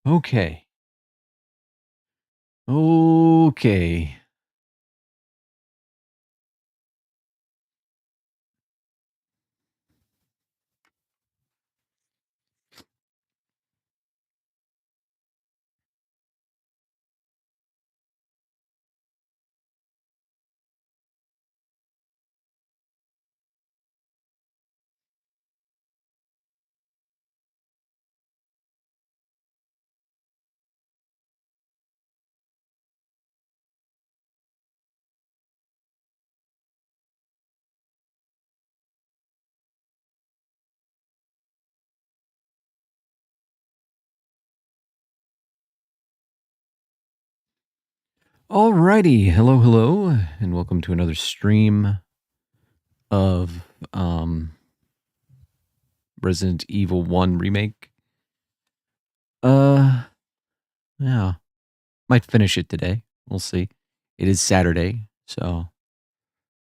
Okay. Okay. Alrighty. Hello, hello, and welcome to another stream of Resident Evil 1 Remake. Yeah. Might finish it today. We'll see. It is Saturday, so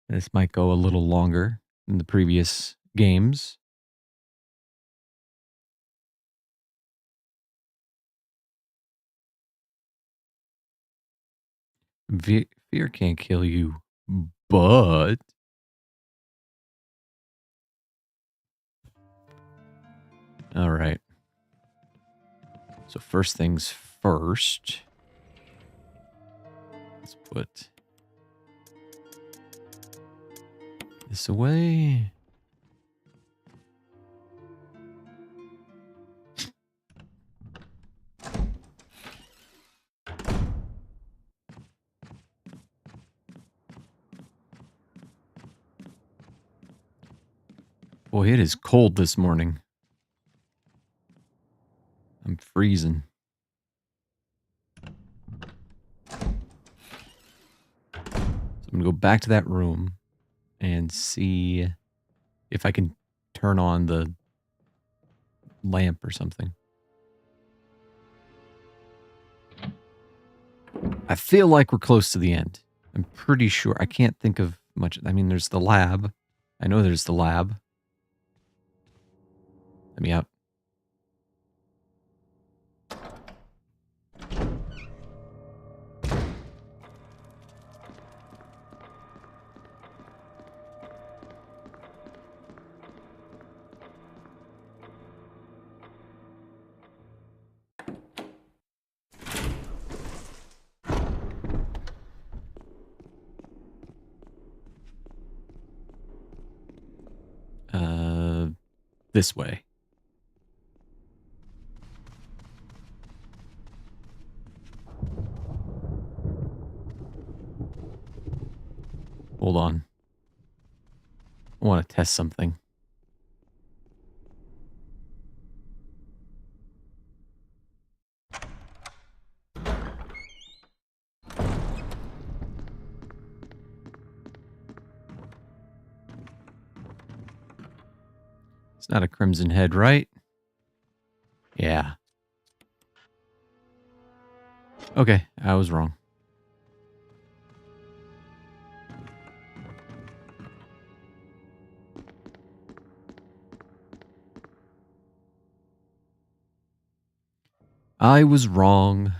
this might go a little longer than the previous games. Fear can't kill you, but... Alright. So first things first. Let's put this away. Boy, it is cold this morning. I'm freezing. So I'm going to go back to that room and see if I can turn on the lamp or something. I feel like we're close to the end. I'm pretty sure. I can't think of much. I mean, there's the lab. I know there's the lab. Let me out. This way. Hold on. I want to test something. It's not a crimson head, right? Yeah. Okay, I was wrong. I was wrong.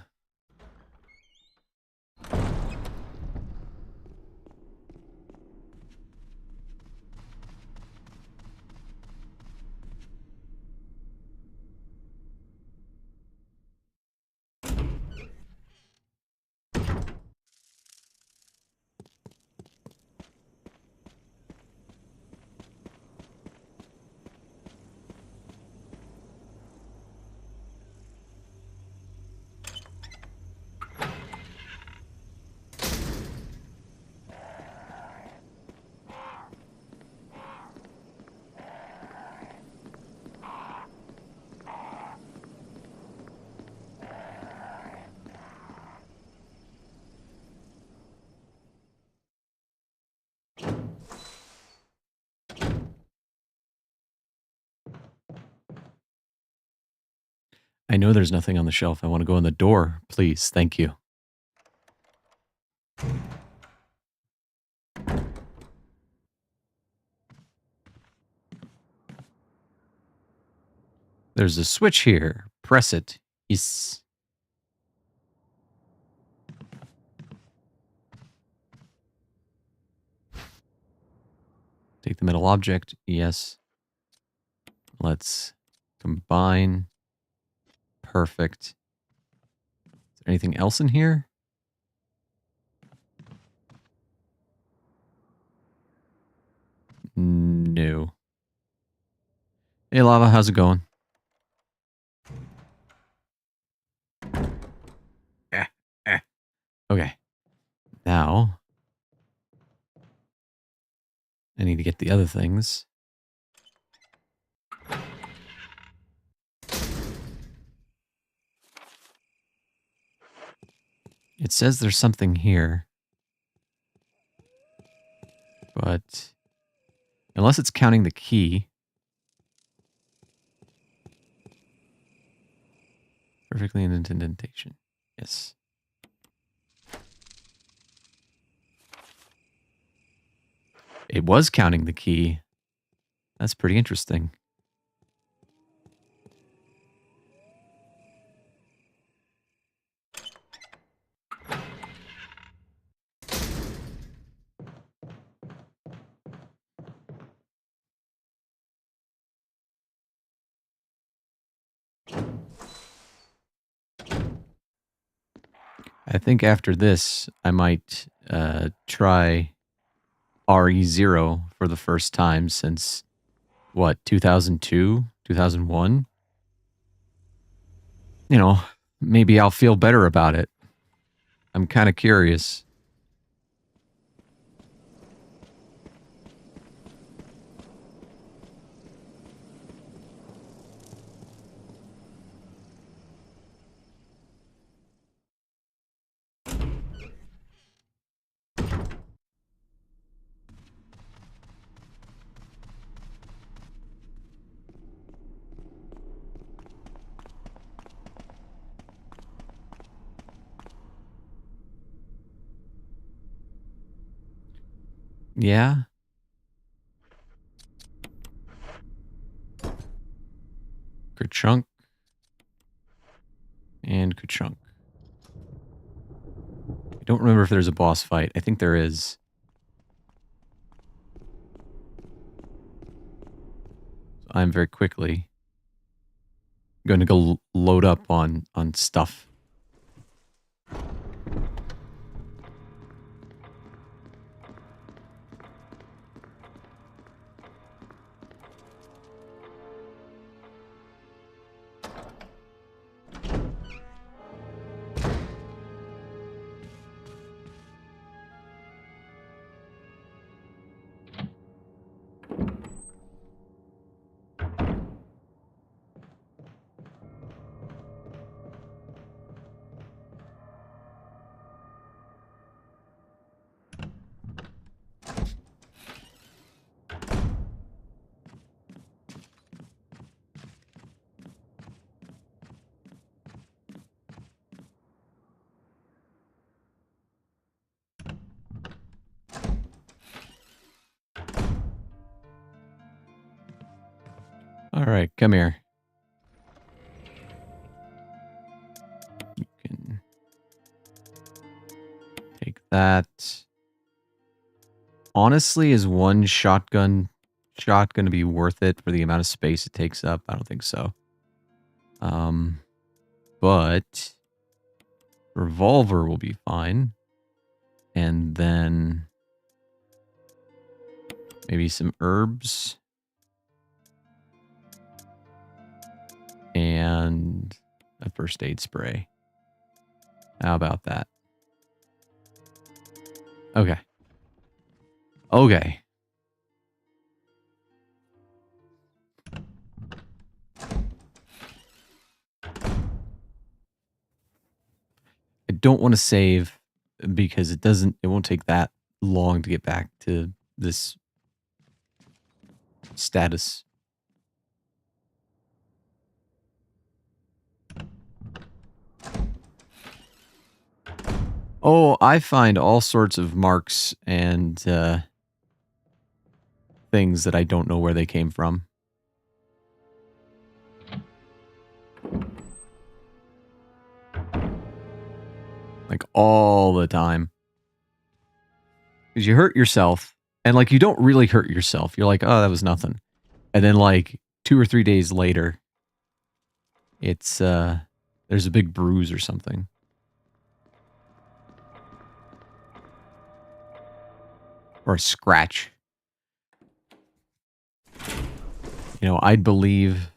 I know there's nothing on the shelf. I want to go in the door, please. Thank you. There's a switch here. Press it. Yes. Take the metal object. Yes. Let's combine. Perfect. Is there anything else in here? No. Hey, Lava, how's it going? Okay. Now, I need to get the other things. It says there's something here. But unless it's counting the key. Perfectly in indentation. Yes. It was counting the key. That's pretty interesting. I think after this, I might try RE0 for the first time since, what, 2002? 2001? You know, maybe I'll feel better about it. I'm kind of curious. Yeah? Kerchunk. And Kerchunk. I don't remember if there's a boss fight. I think there is. So I'm very quickly going to go load up on stuff. All right, come here. You can take that. Honestly, is one shotgun shot going to be worth it for the amount of space it takes up? I don't think so. But revolver will be fine. And then maybe some herbs. And a first aid spray. How about that? Okay. Okay. I don't want to save because it won't take that long to get back to this status. Oh, I find all sorts of marks and things that I don't know where they came from. Like all the time. Because you hurt yourself And, like, you don't really hurt yourself. You're like, "Oh, that was nothing." And then, like, 2 or 3 days later, it's, there's a big bruise or something. Or a scratch. You know, I'd believe,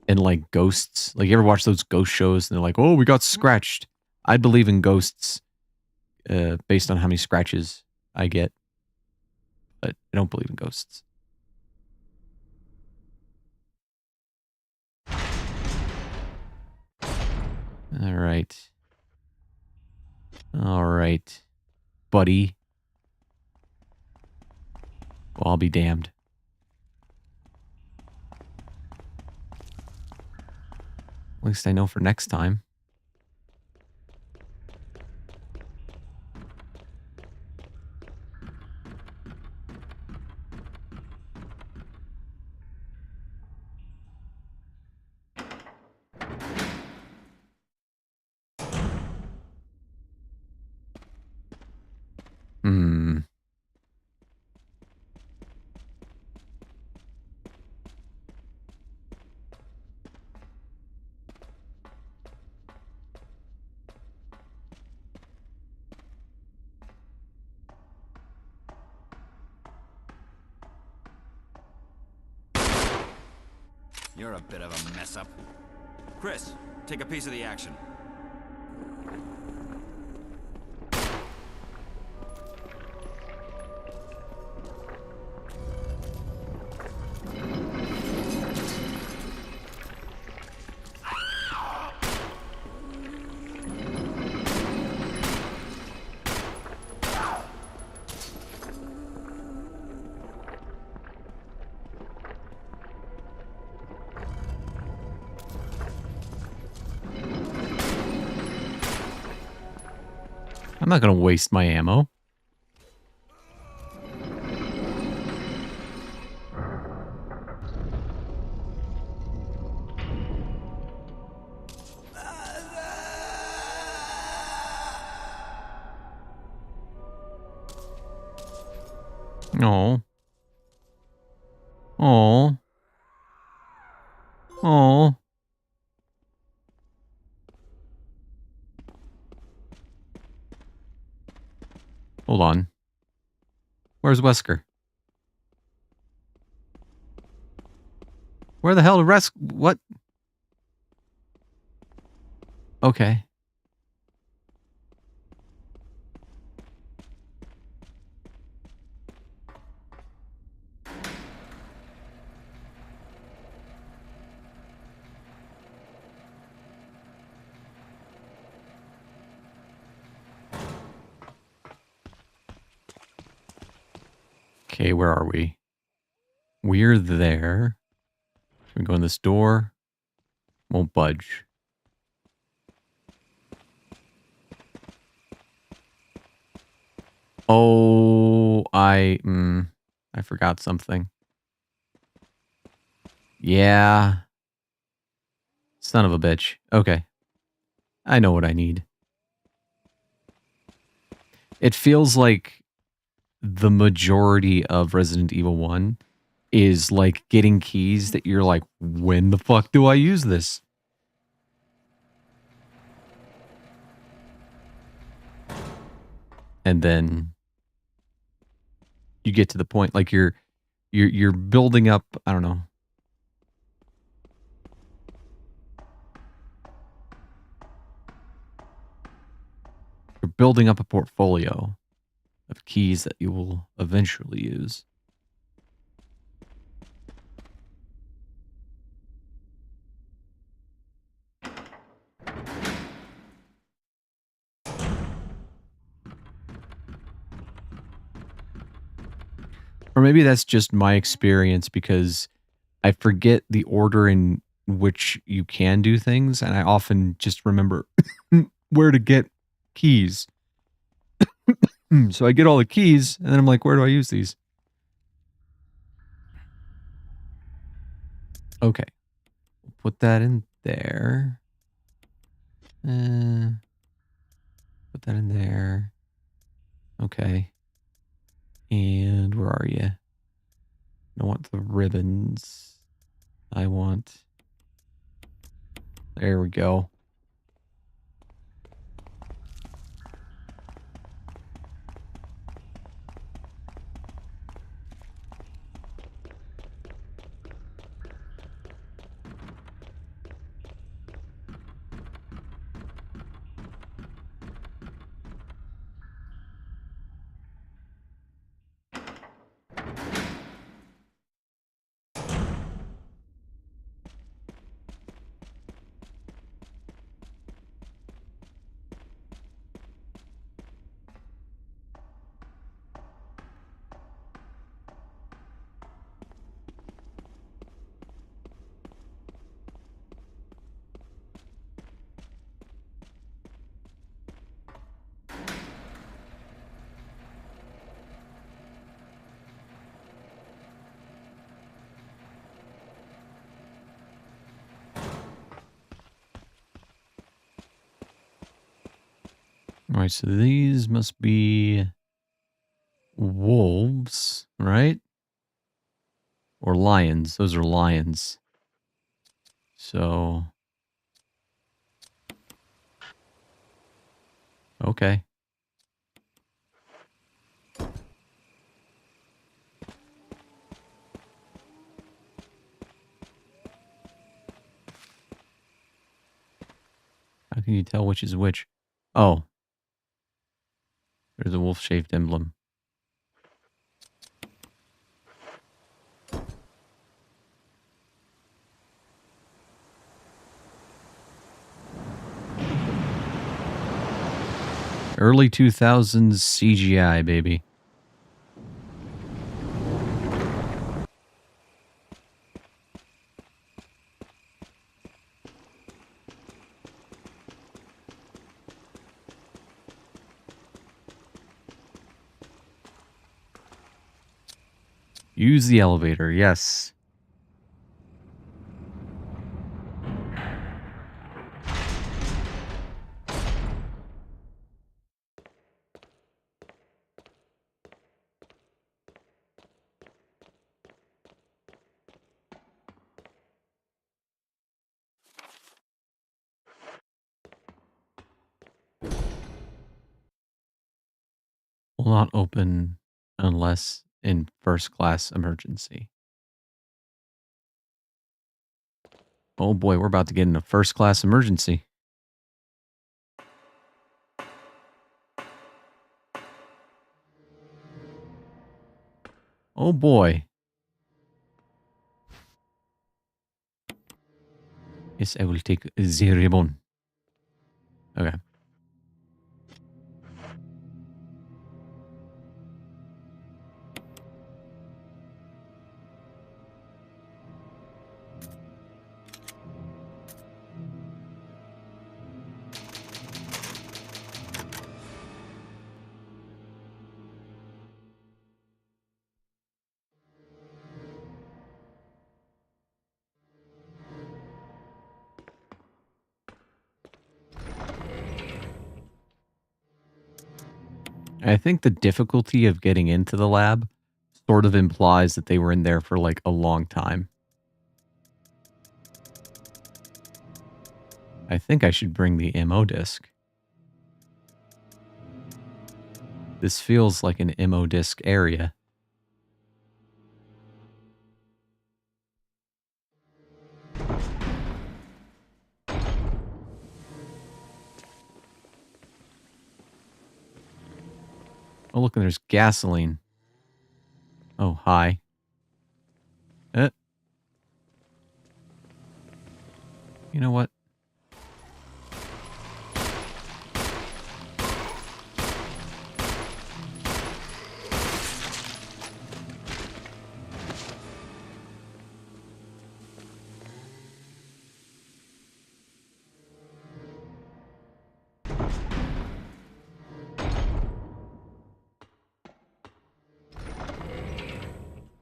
in, like, ghosts. Like, you ever watch those ghost shows and they're like, "Oh, we got scratched." I believe in ghosts, based on how many scratches I get, but I don't believe in ghosts. Alright. Alright, buddy. Well, I'll be damned. At least I know for next time. Hmm. You're a bit of a mess up. Chris, take a piece of the action. I'm not gonna waste my ammo. Oh. Oh. Oh. Hold on. Where's Wesker? Where the hell did what? Okay. Okay, where are we? We're there. We go in this door. Won't budge. Oh, I forgot something. Yeah. Son of a bitch. Okay. I know what I need. It feels like the majority of Resident Evil 1 is like getting keys that you're like, when the fuck do I use this? And then you get to the point like you're building up, I don't know. You're building up a portfolio of keys that you will eventually use. Or maybe that's just my experience because I forget the order in which you can do things, and I often just remember where to get keys. So I get all the keys, and then I'm like, where do I use these? Okay. We'll put that in there. Put that in there. Okay. And where are you? I want the ribbons. I want... There we go. All right, so these must be wolves, right? Or lions. Those are lions. So... Okay. How can you tell which is which? Oh. There's a wolf-shaped emblem. Early 2000s CGI, baby. Use the elevator, yes. Will not open unless in first class emergency. Oh boy, we're about to get in a first class emergency. Oh boy. Yes, I will take the ribbon. Okay. I think the difficulty of getting into the lab sort of implies that they were in there for like a long time. I think I should bring the MO disc. This feels like an MO disc area. Oh, look, and there's gasoline. Oh, hi. You know what?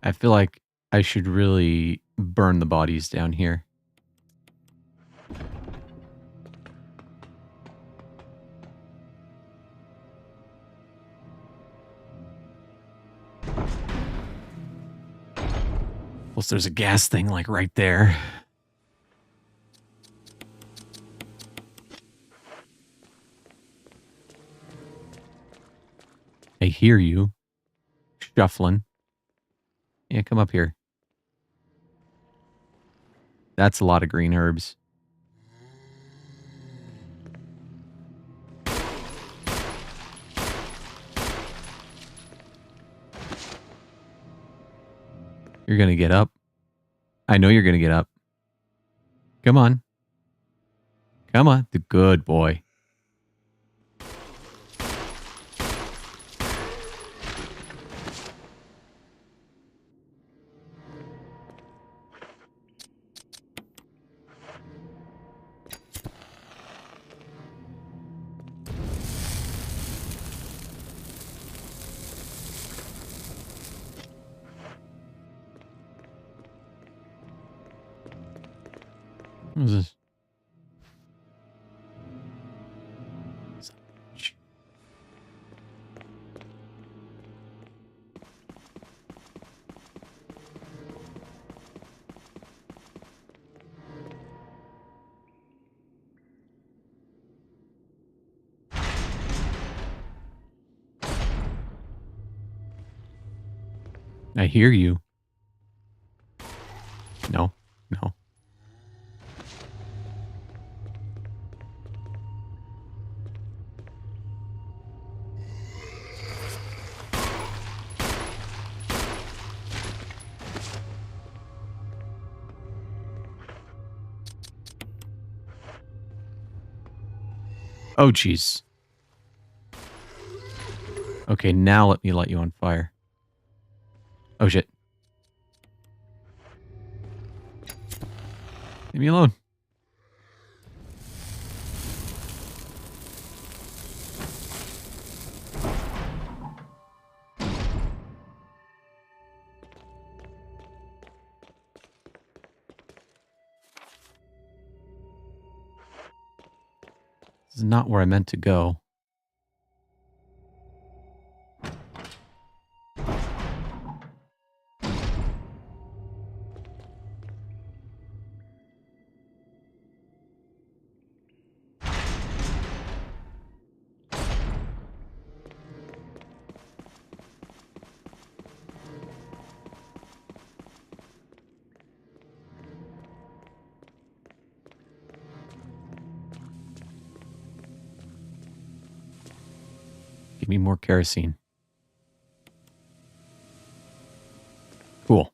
I feel like I should really burn the bodies down here. Plus, there's a gas thing, like, right there. I hear you. Shuffling. Yeah, come up here. That's a lot of green herbs. You're gonna get up. I know you're gonna get up. Come on. Come on. The good boy. What is this? I hear you. No. No. Oh, jeez. Okay, now let me light you on fire. Oh, shit. Leave me alone. This is not where I meant to go. Give me more kerosene. Cool.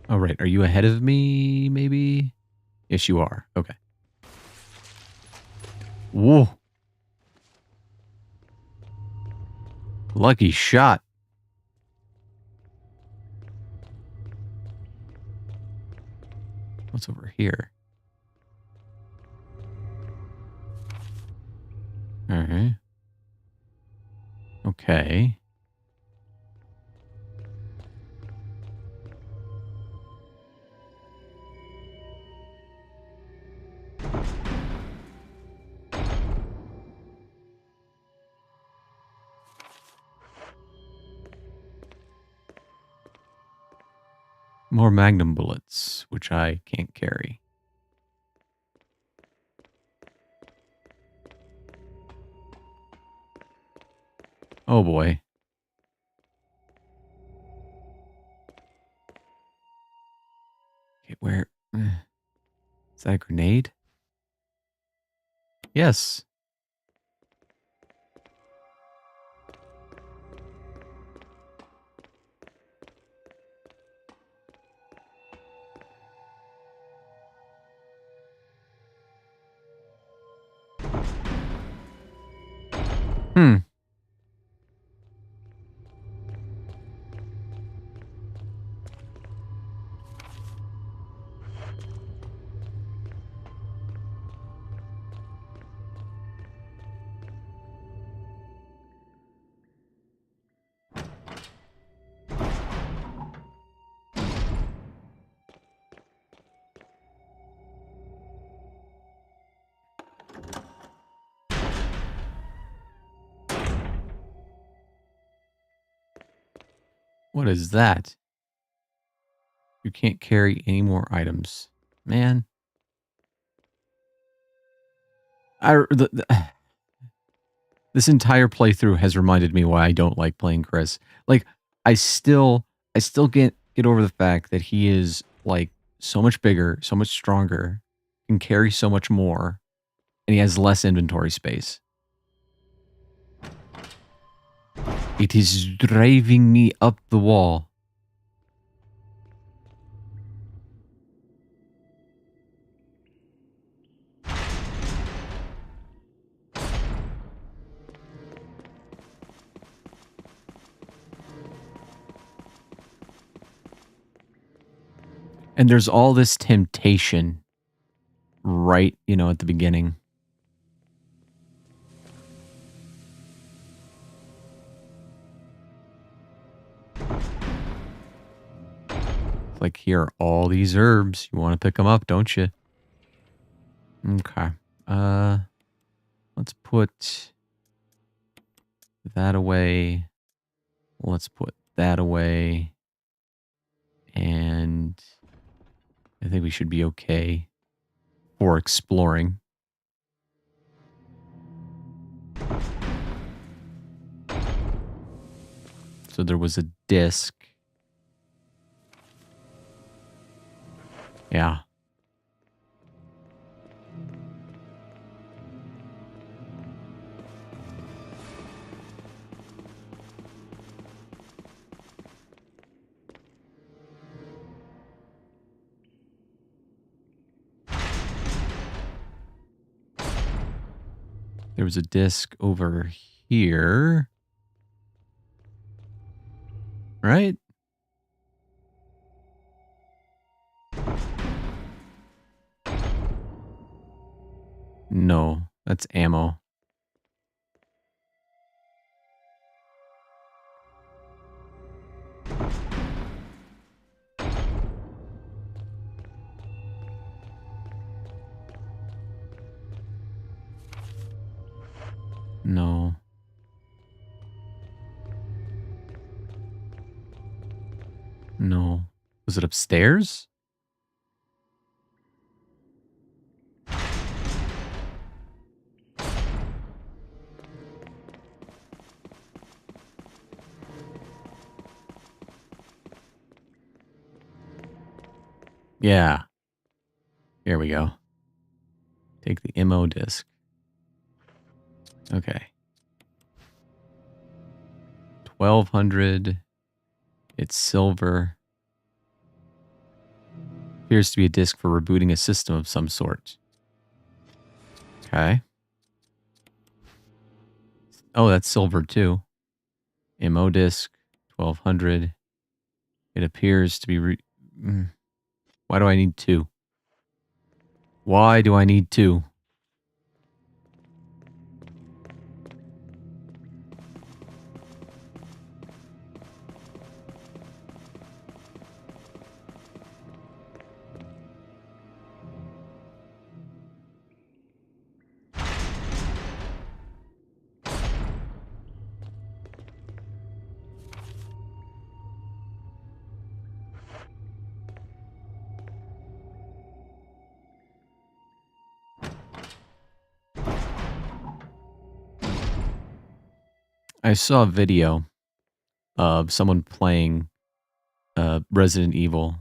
All right. Are you ahead of me, maybe? Yes, you are. Okay. Whoa. Lucky shot. What's over here? All right. Okay. More magnum bullets, which I can't carry. Oh boy. Okay, where? Is that a grenade? Yes. Hmm. What is that? You can't carry any more items. Man. This entire playthrough has reminded me why I don't like playing Chris. Like, I still get over the fact that he is like so much bigger, so much stronger, can carry so much more, and he has less inventory space. It is driving me up the wall. And there's all this temptation right, at the beginning. Like, here are all these herbs. You want to pick them up, don't you? Okay. Let's put that away. Let's put that away. And I think we should be okay for exploring. So there was a disc. Yeah. There was a disc over here. Right? No, that's ammo. No. No. Was it upstairs? Yeah. Here we go. Take the MO disc. Okay. 1200. It's silver. Appears to be a disc for rebooting a system of some sort. Okay. Oh, that's silver too. MO disc, 1200. It appears to be... Why do I need two? Why do I need two? I saw a video of someone playing Resident Evil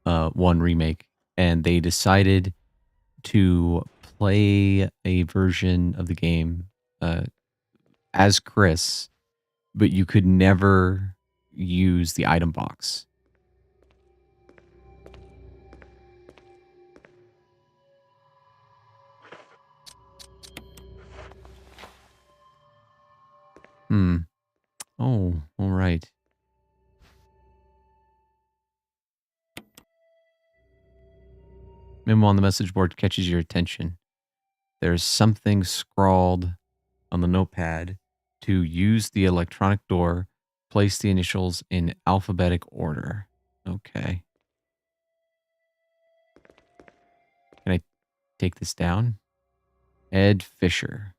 1 Remake, and they decided to play a version of the game as Chris, but you could never use the item box. Oh, all right. Memo on the message board catches your attention. There's something scrawled on the notepad to use the electronic door. Place the initials in alphabetic order. Okay. Can I take this down? Ed Fisher.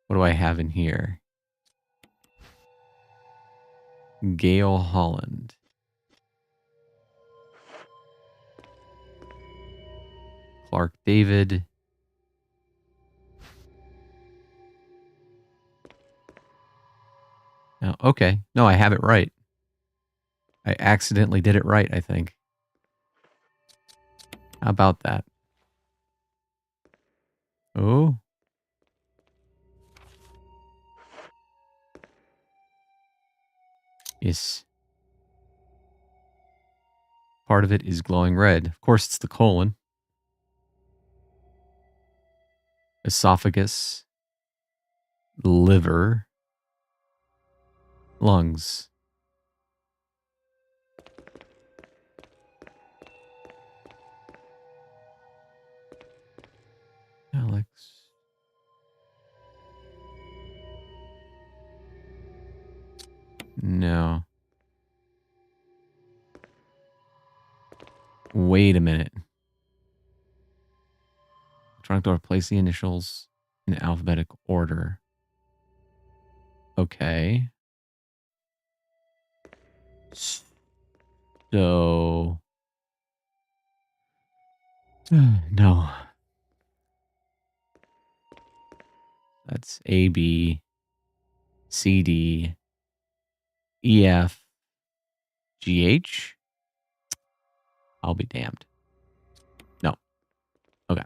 What do I have in here? Gail Holland. Clark David. No, okay. No, I have it right. I accidentally did it right, I think. How about that? Oh. Yes. Part of it is glowing red. Of course, it's the colon. Esophagus. Liver. Lungs. Alex. No. Wait a minute. Trying to replace the initials in alphabetic order. Okay. So... no. That's A, B, C, D, E, F, G, H. I'll be damned. No. Okay.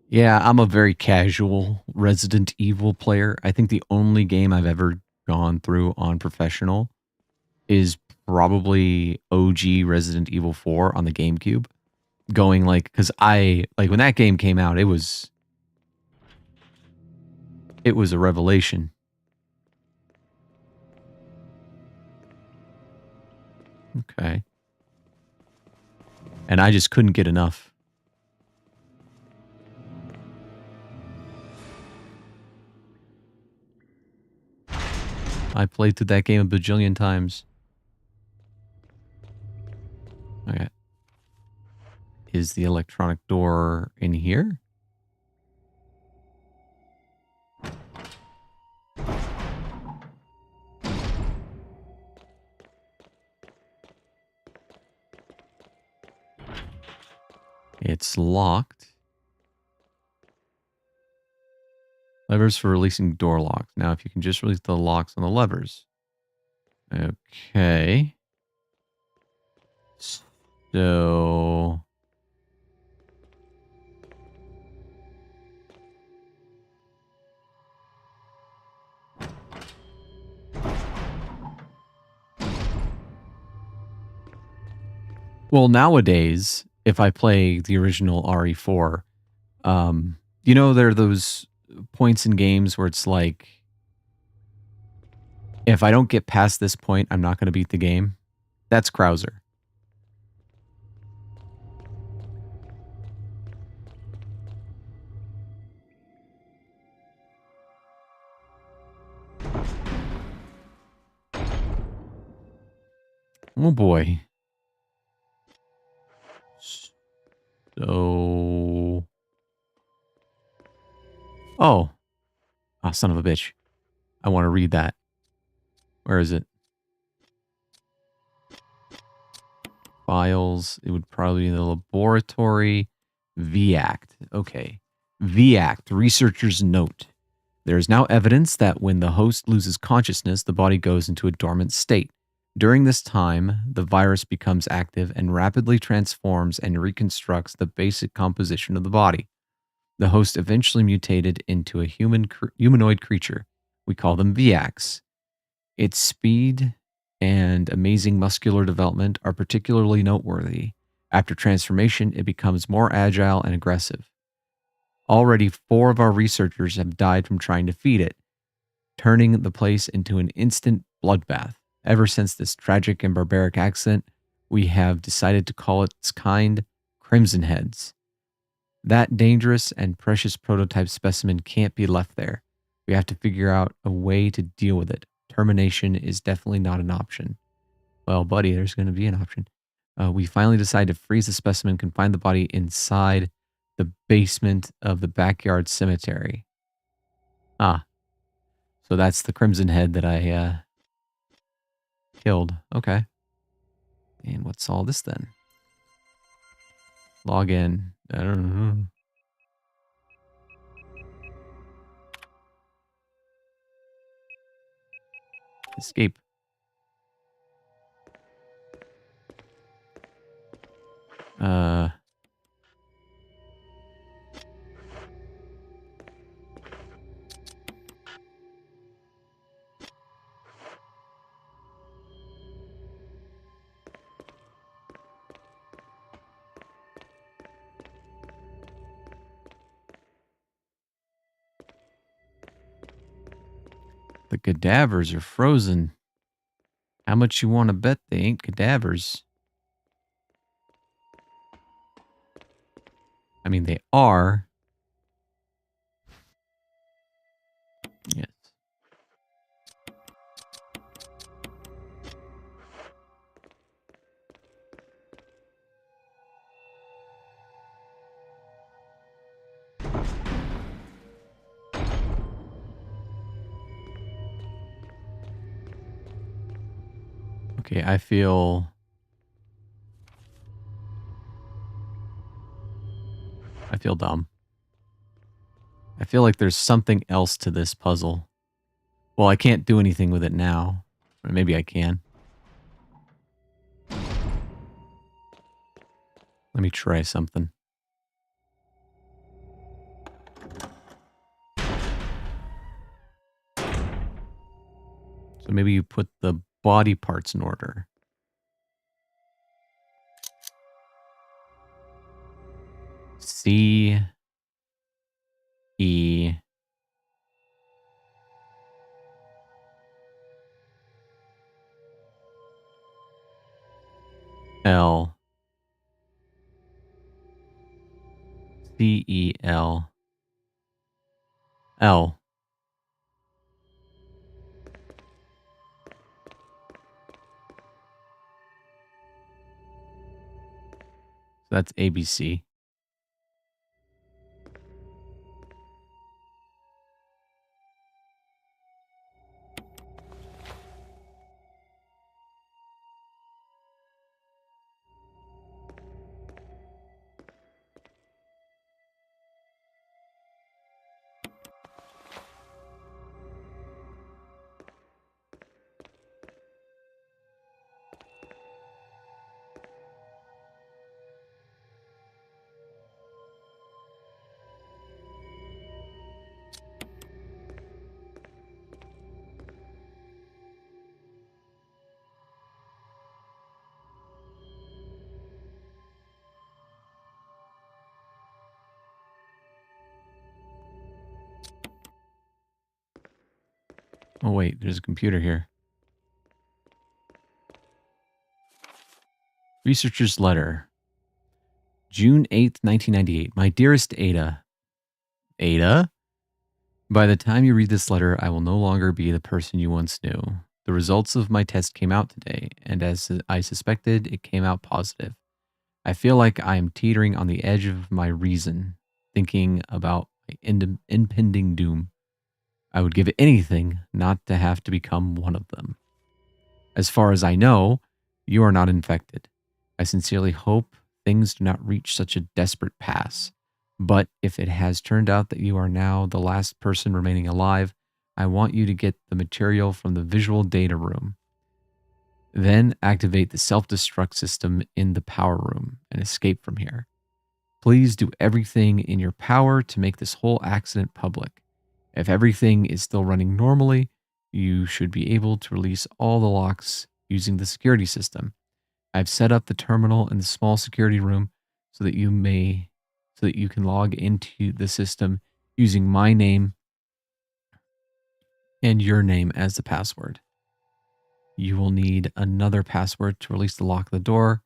Yeah, I'm a very casual Resident Evil player. I think the only game I've ever gone through on professional is probably OG Resident Evil 4 on the GameCube. Going like, because when that game came out, it was a revelation. Okay. And I just couldn't get enough. I played through that game a bajillion times. Okay. Is the electronic door in here? It's locked. Levers for releasing door locks. Now, if you can just release the locks on the levers. Okay. So... well, nowadays, if I play the original RE4, you know, there are those points in games where it's like, if I don't get past this point, I'm not going to beat the game. That's Krauser. Oh boy. So... oh. Ah, son of a bitch. I want to read that. Where is it? Files. It would probably be in the laboratory. VACT. Okay. VACT. Researcher's note. There is now evidence that when the host loses consciousness, the body goes into a dormant state. During this time, the virus becomes active and rapidly transforms and reconstructs the basic composition of the body. The host eventually mutated into a humanoid creature. We call them VACs. Its speed and amazing muscular development are particularly noteworthy. After transformation, it becomes more agile and aggressive. Already 4 of our researchers have died from trying to feed it, turning the place into an instant bloodbath. Ever since this tragic and barbaric accident, We have decided to call its kind Crimson Heads. That dangerous and precious prototype specimen can't be left there. We have to figure out a way to deal with it. Termination is definitely not an option. Well, buddy, there's going to be an option. We finally decide to freeze the specimen, confine the body inside the basement of the backyard cemetery. Ah, so that's the Crimson Head that I killed. Okay. And what's all this then? Log in. I don't know. Escape. The cadavers are frozen. How much you want to bet they ain't cadavers? I mean, they are. Yes. Okay, I feel dumb. I feel like there's something else to this puzzle. Well, I can't do anything with it now. Or maybe I can. Let me try something. So maybe you put the body parts in order. C E L C E L L. So that's ABC. Oh, wait, there's a computer here. Researcher's letter. June 8th, 1998. My dearest Ada. Ada? By the time you read this letter, I will no longer be the person you once knew. The results of my test came out today, and as I suspected, it came out positive. I feel like I am teetering on the edge of my reason, thinking about my impending doom. I would give anything not to have to become one of them. As far as I know, you are not infected. I sincerely hope things do not reach such a desperate pass. But if it has turned out that you are now the last person remaining alive, I want you to get the material from the visual data room. Then activate the self-destruct system in the power room and escape from here. Please do everything in your power to make this whole accident public. If everything is still running normally, you should be able to release all the locks using the security system. I've set up the terminal in the small security room so that you can log into the system using my name and your name as the password. You will need another password to release the lock of the door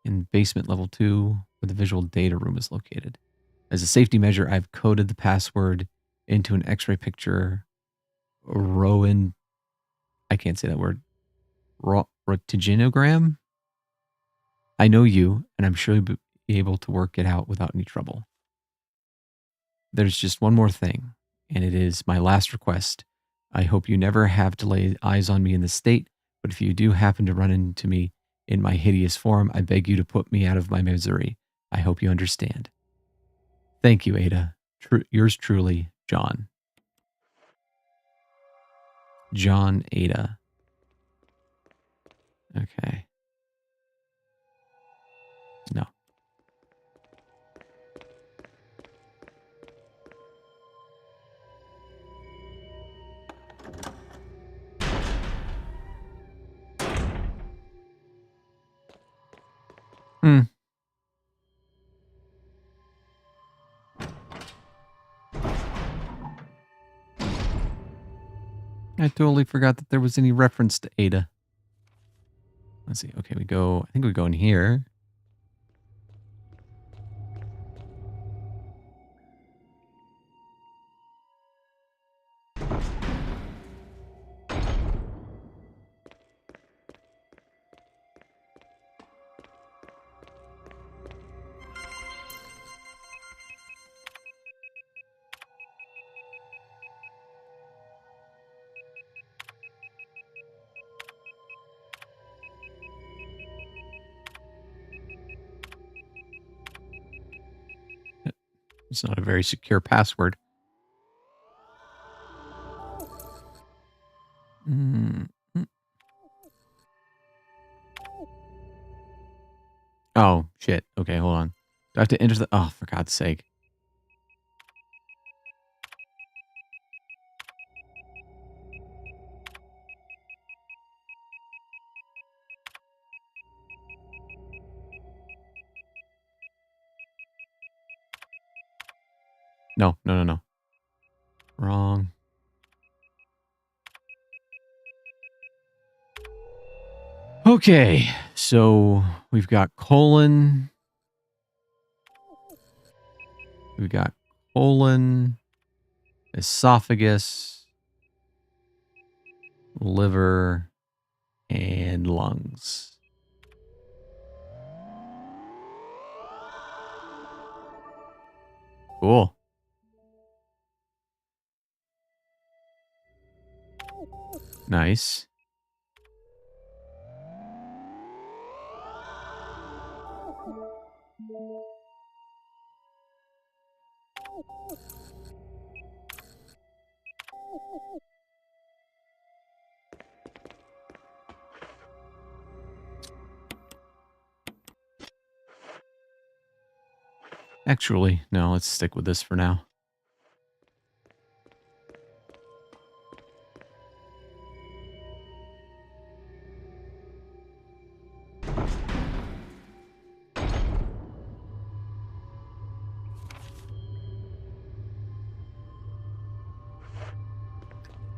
in basement level 2 where the visual data room is located. As a safety measure, I've coded the password into an x-ray picture. Rowan, I can't say that word. Rotiginogram? I know you, and I'm sure you'll be able to work it out without any trouble. There's just one more thing, and it is my last request. I hope you never have to lay eyes on me in this state, but if you do happen to run into me in my hideous form, I beg you to put me out of my misery. I hope you understand. Thank you, Ada. Yours truly, John. John Ada. Okay. No. Hmm. I totally forgot that there was any reference to Ada. Let's see. Okay, I think we go in here. It's not a very secure password. Mm. Oh, shit. Okay, hold on. Do I have to enter the... Oh, for God's sake. No, no, no, no. Wrong. Okay, so we've got colon. We've got colon, esophagus, liver, and lungs. Cool. Nice. Actually, no, let's stick with this for now.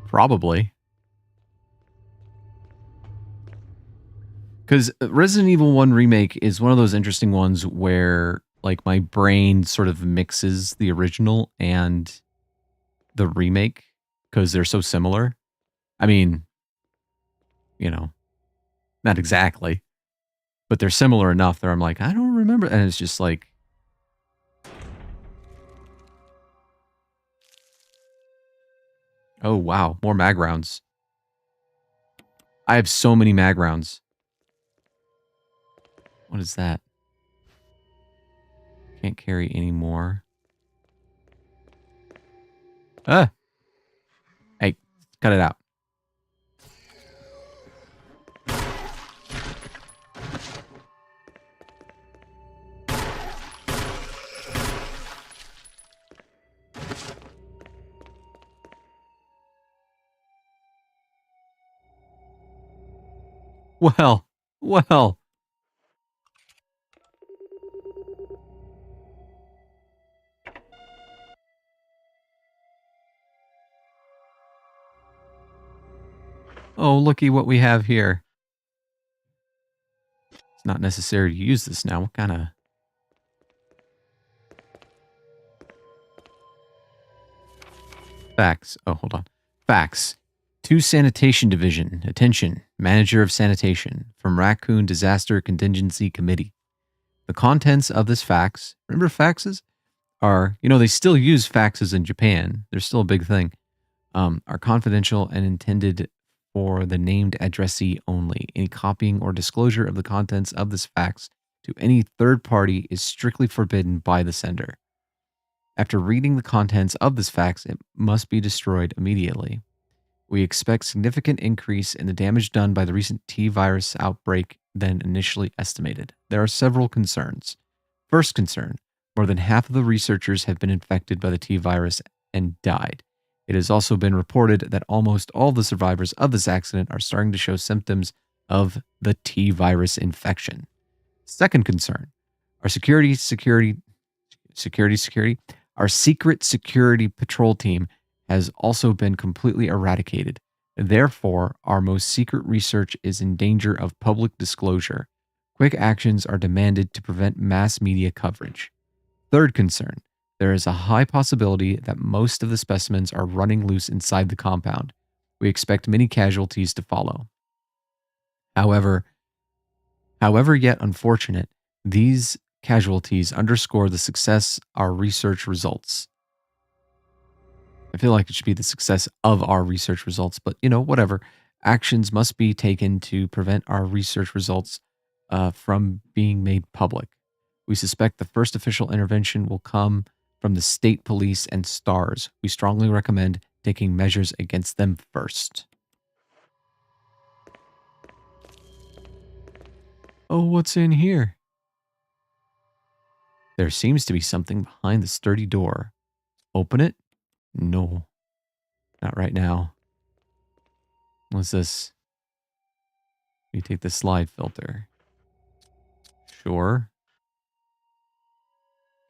Probably. Because Resident Evil 1 Remake is one of those interesting ones where, like, my brain sort of mixes the original and the remake because they're so similar. I mean, you know, not exactly, but they're similar enough that I'm like, I don't remember. And it's just like, oh, wow, more mag rounds. I have so many mag rounds. What is that? Can't carry any more. Ah! Hey, cut it out. Well, well. Oh looky what we have here. It's not necessary to use this now. What kind of... Facts. Oh, hold on. Facts. To Sanitation Division. Attention. Manager of Sanitation. From Raccoon Disaster Contingency Committee. The contents of this fax... Remember faxes? Are... You know, they still use faxes in Japan. They're still a big thing. Are confidential and intended for the named addressee only. Any copying or disclosure of the contents of this fax to any third party is strictly forbidden by the sender. After reading the contents of this fax, it must be destroyed immediately. We expect significant increase in the damage done by the recent T-virus outbreak than initially estimated. There are several concerns. First concern, more than half of the researchers have been infected by the T-virus and died. It has also been reported that almost all the survivors of this accident are starting to show symptoms of the T-virus infection. Second concern, our our secret security patrol team has also been completely eradicated. Therefore, our most secret research is in danger of public disclosure. Quick actions are demanded to prevent mass media coverage. Third concern, there is a high possibility that most of the specimens are running loose inside the compound. We expect many casualties to follow. However yet unfortunate, these casualties underscore the success our research results. I feel like it should be the success of our research results, but whatever. Actions must be taken to prevent our research results from being made public. We suspect the first official intervention will come from the state police and STARS. We strongly recommend taking measures against them first. Oh, what's in here? There seems to be something behind the sturdy door. Open it? No. Not right now. What's this? You take the slide filter. Sure.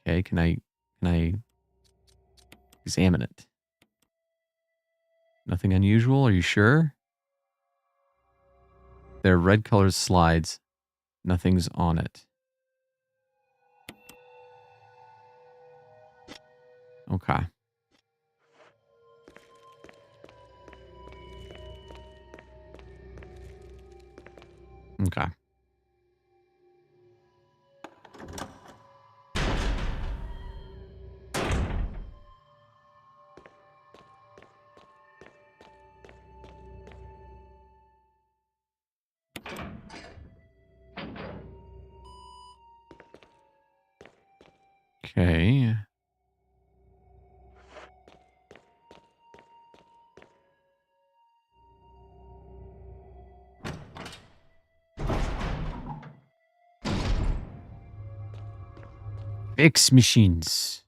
Okay, can I examine it? Nothing unusual, are you sure? They're red colored slides. Nothing's on it. Okay. Okay. Okay. Fix machines.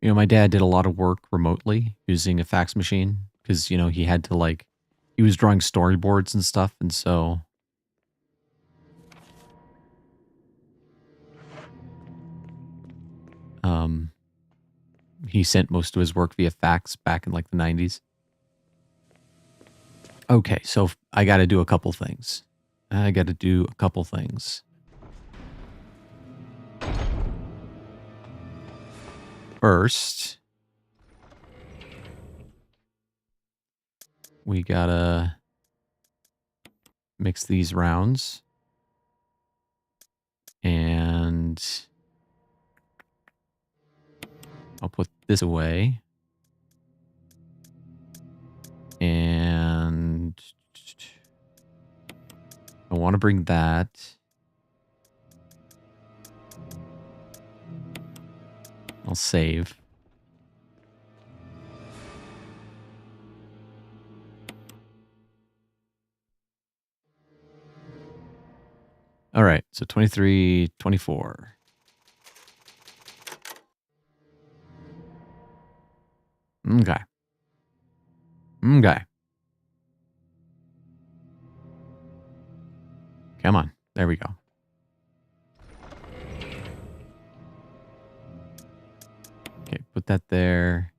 My dad did a lot of work remotely using a fax machine because, he had to he was drawing storyboards and stuff. And so he sent most of his work via fax back in the 90s. Okay, so I got to do a couple things. First, we gotta mix these rounds. And I'll put this away. And I want to bring that. I'll save. All right, so 23, 24. Okay. Come on. There we go. Okay, put put that there.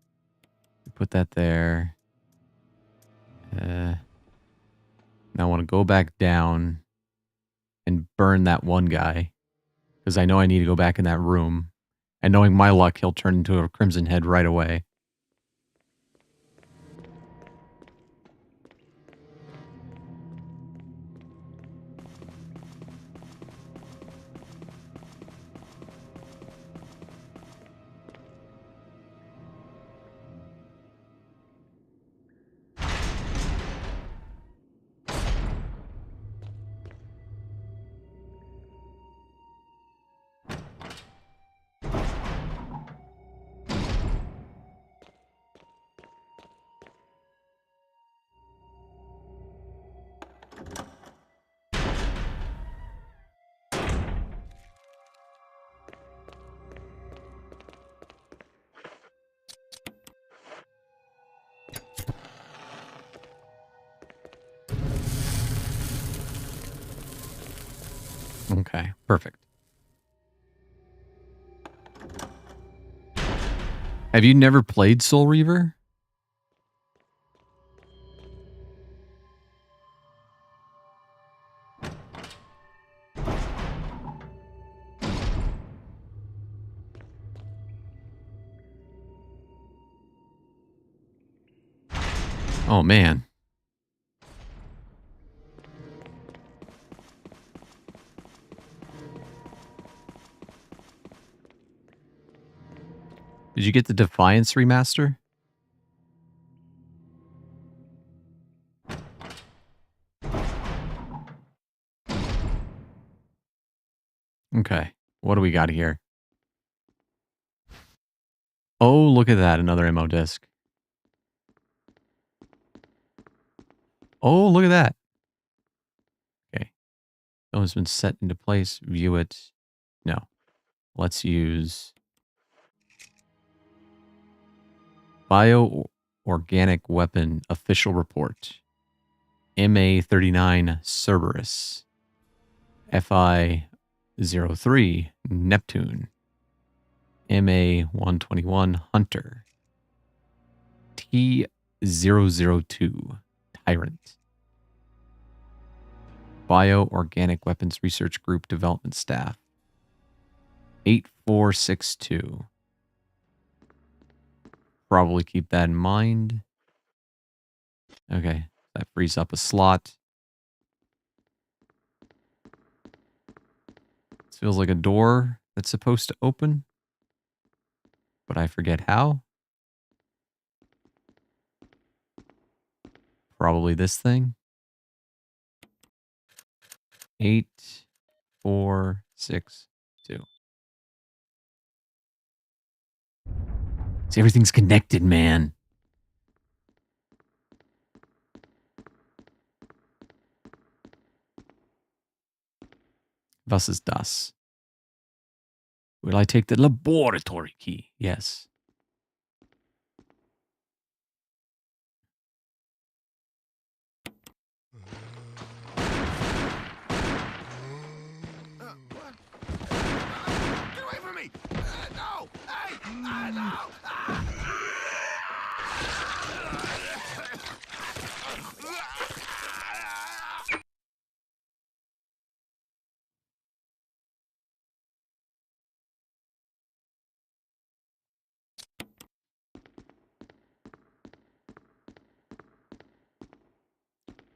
We put that there. Now I want to go back down and burn that one guy. Because I know I need to go back in that room. And knowing my luck, he'll turn into a Crimson Head right away. Okay, perfect. Have you never played Soul Reaver? Oh, man. Did you get the Defiance remaster? Okay. What do we got here? Oh, look at that. Another ammo disc. Oh, look at that. Okay. That has been set into place. View it. No. Let's use Bioorganic Weapon Official Report. MA39 Cerberus. FI03 Neptune. MA121 Hunter. T002 Tyrant. Bioorganic Weapons Research Group Development Staff. 8462. Probably keep that in mind. Okay, that frees up a slot. This feels like a door that's supposed to open, but I forget how. Probably this thing. 8462. See, everything's connected, man. Was ist das? Will I take the laboratory key? Yes. What? Get away from me! No! Hey! No!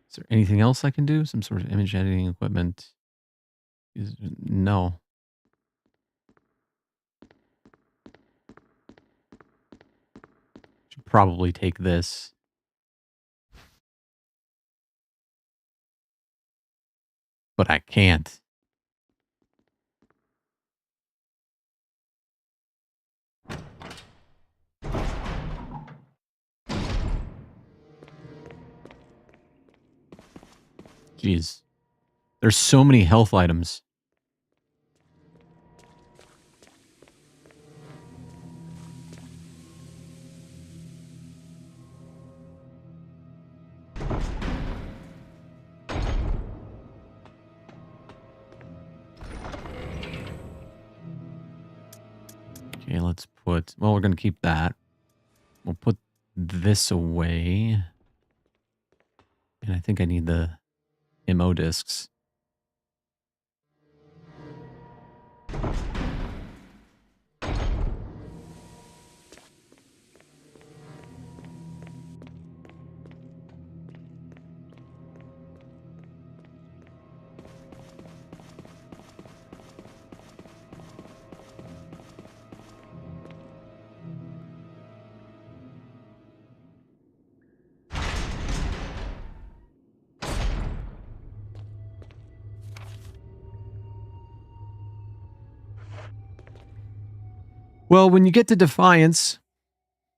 Is there anything else I can do? Some sort of image editing equipment? No. Should probably take this. But I can't. Jeez. There's so many health items. let's put... Well, we're going to keep that. We'll put this away. And I think I need the MO discs. Well, when you get to Defiance,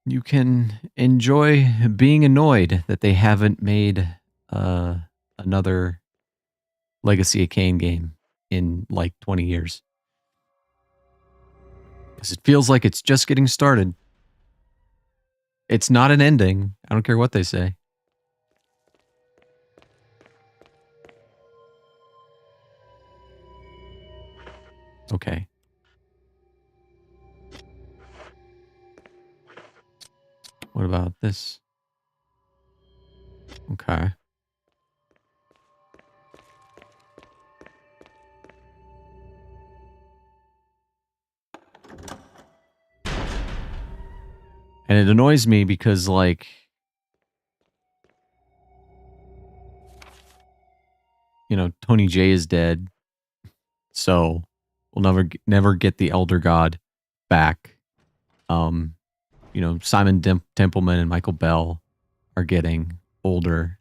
you can enjoy being annoyed that they haven't made another Legacy of Kain game in like 20 years. Because it feels like it's just getting started. It's not an ending. I don't care what they say. Okay. What about this? Okay. And it annoys me because, like, you know, Tony J is dead. So we'll never get the Elder God back. You know, Simon Templeman and Michael Bell are getting older.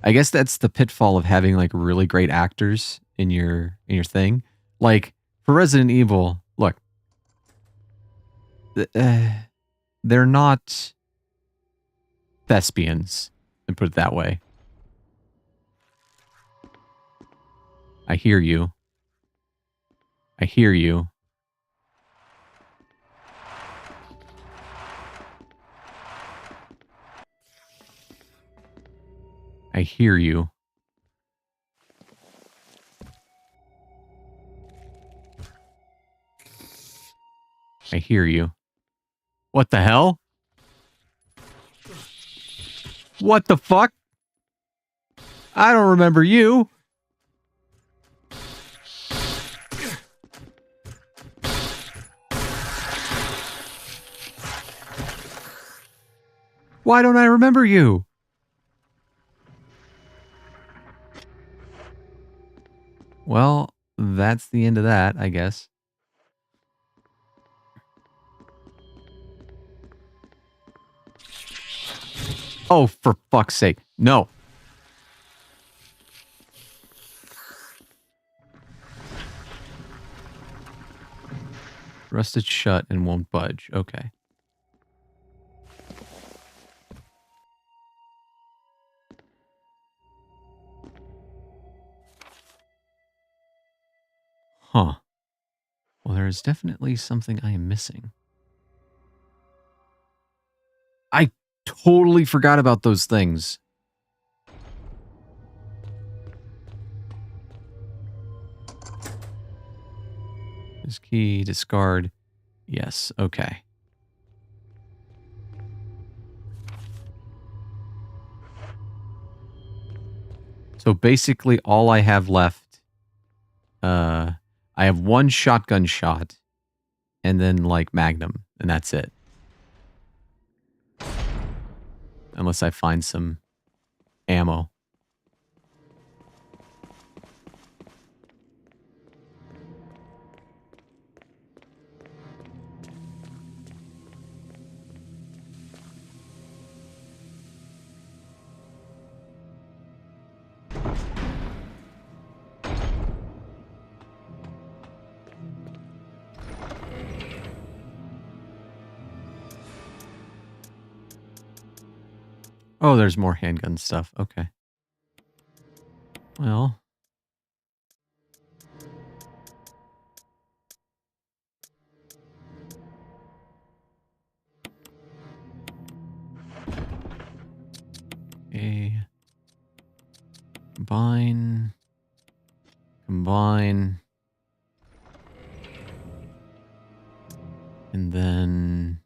I guess that's the pitfall of having like really great actors in your thing. Like for Resident Evil, look, they're not thespians, and put it that way. I hear you. I hear you. I hear you. I hear you. What the hell? What the fuck? I don't remember you. Why don't I remember you? Well, that's the end of that, I guess. Oh, for fuck's sake. No. Rusted shut and won't budge. Okay. Huh. Well, there is definitely something I am missing. I totally forgot about those things. This key, discard. Yes, okay. So basically all I have left, I have one shotgun shot and then like Magnum, and that's it. Unless I find some ammo. Oh, there's more handgun stuff. Okay. Well. Okay. Combine. Combine. And then...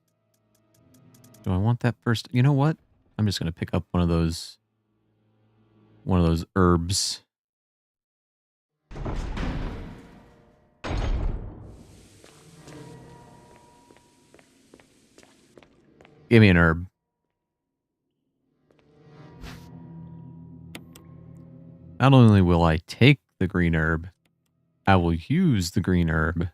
Do I want that first? You know what? I'm just going to pick up one of those herbs. Give me an herb. Not only will I take the green herb, I will use the green herb.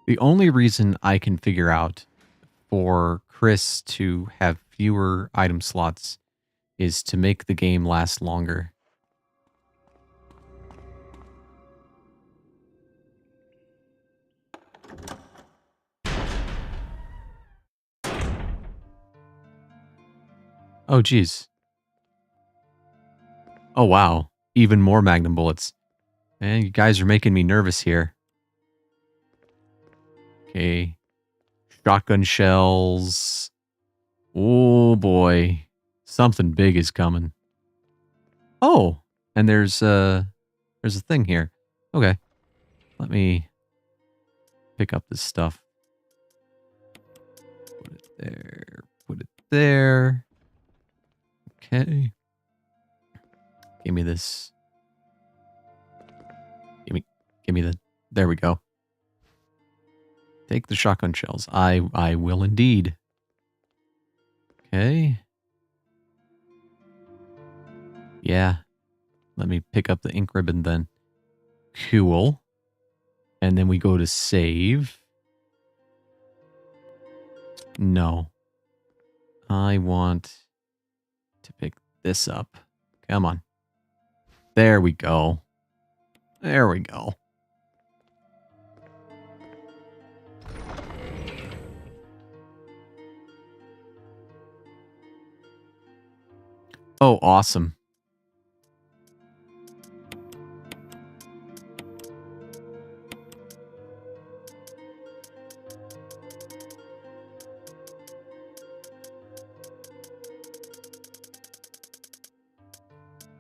The only reason I can figure out for Chris to have fewer item slots is to make the game last longer. Oh, geez. Oh, wow. Even more Magnum bullets. Man, you guys are making me nervous here. Okay. Shotgun shells. Oh, boy. Something big is coming. Oh, and there's a thing here. Okay. Let me pick up this stuff. Put it there. Put it there. Okay. Give me this. Give me the... There we go. Take the shotgun shells. I will indeed. Okay. Yeah. Let me pick up the ink ribbon then. Cool. And then we go to save. No. I want to pick this up. Come on. There we go. There we go. Oh, awesome.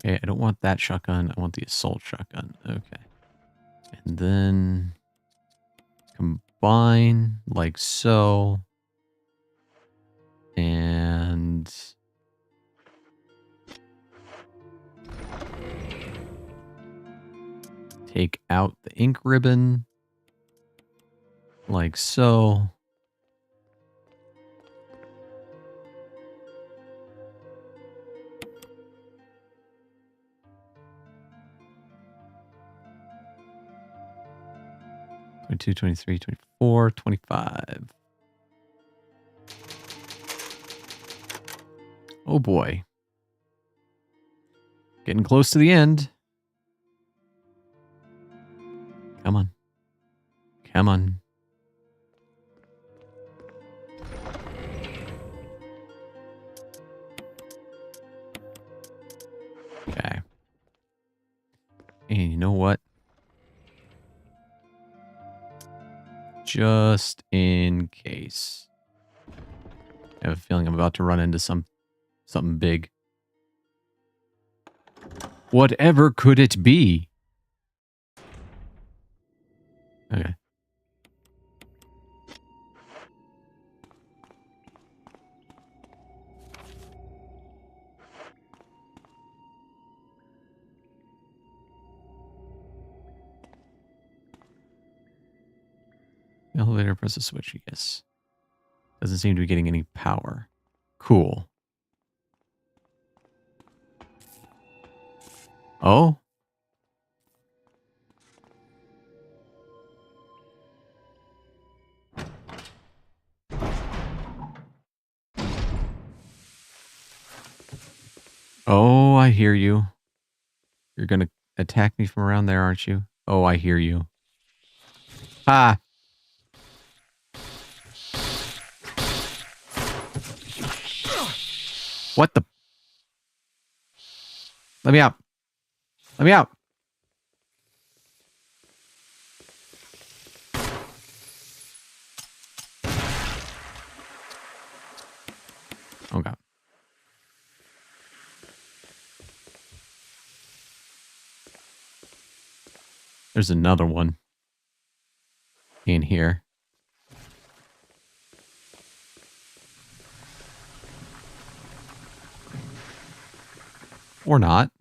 Okay, I don't want that shotgun. I want the assault shotgun. Okay. And then combine like so. And take out the ink ribbon like so. Two, 23, 24, 25. Oh boy. Getting close to the end. Come on. Come on. Okay. And you know what? Just in case. I have a feeling I'm about to run into something big. Whatever could it be? Okay. Elevator, press the switch, yes. Doesn't seem to be getting any power. Cool. Oh? Oh, I hear you. You're gonna attack me from around there, aren't you? Oh, I hear you. Ah! What the? Let me out. Let me out. Oh, God. There's another one in here. Or not.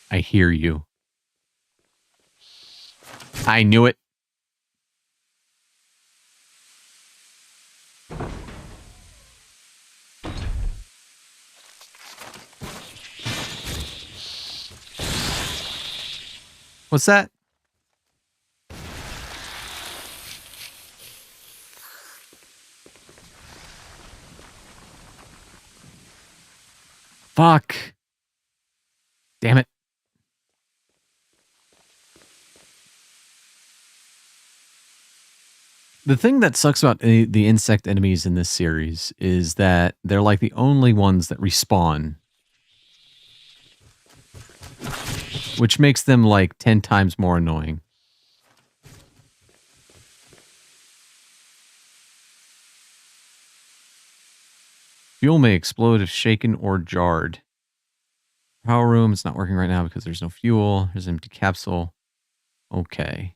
I hear you. I knew it. What's that? Fuck. Damn it. The thing that sucks about the insect enemies in this series is that they're like the only ones that respawn. Which makes them like 10 times more annoying. Fuel may explode if shaken or jarred. Power room, it's not working right now because there's no fuel. There's an empty capsule. Okay.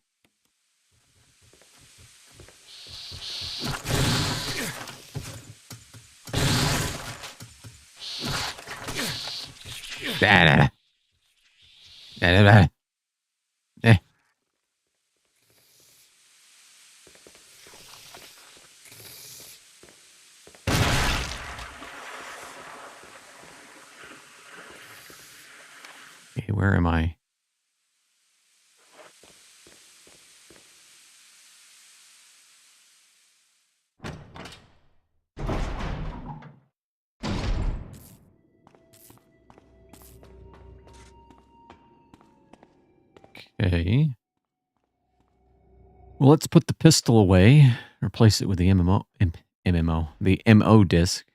Eh. Okay, where am I? Okay. Well, let's put the pistol away. Replace it with the the MO disc.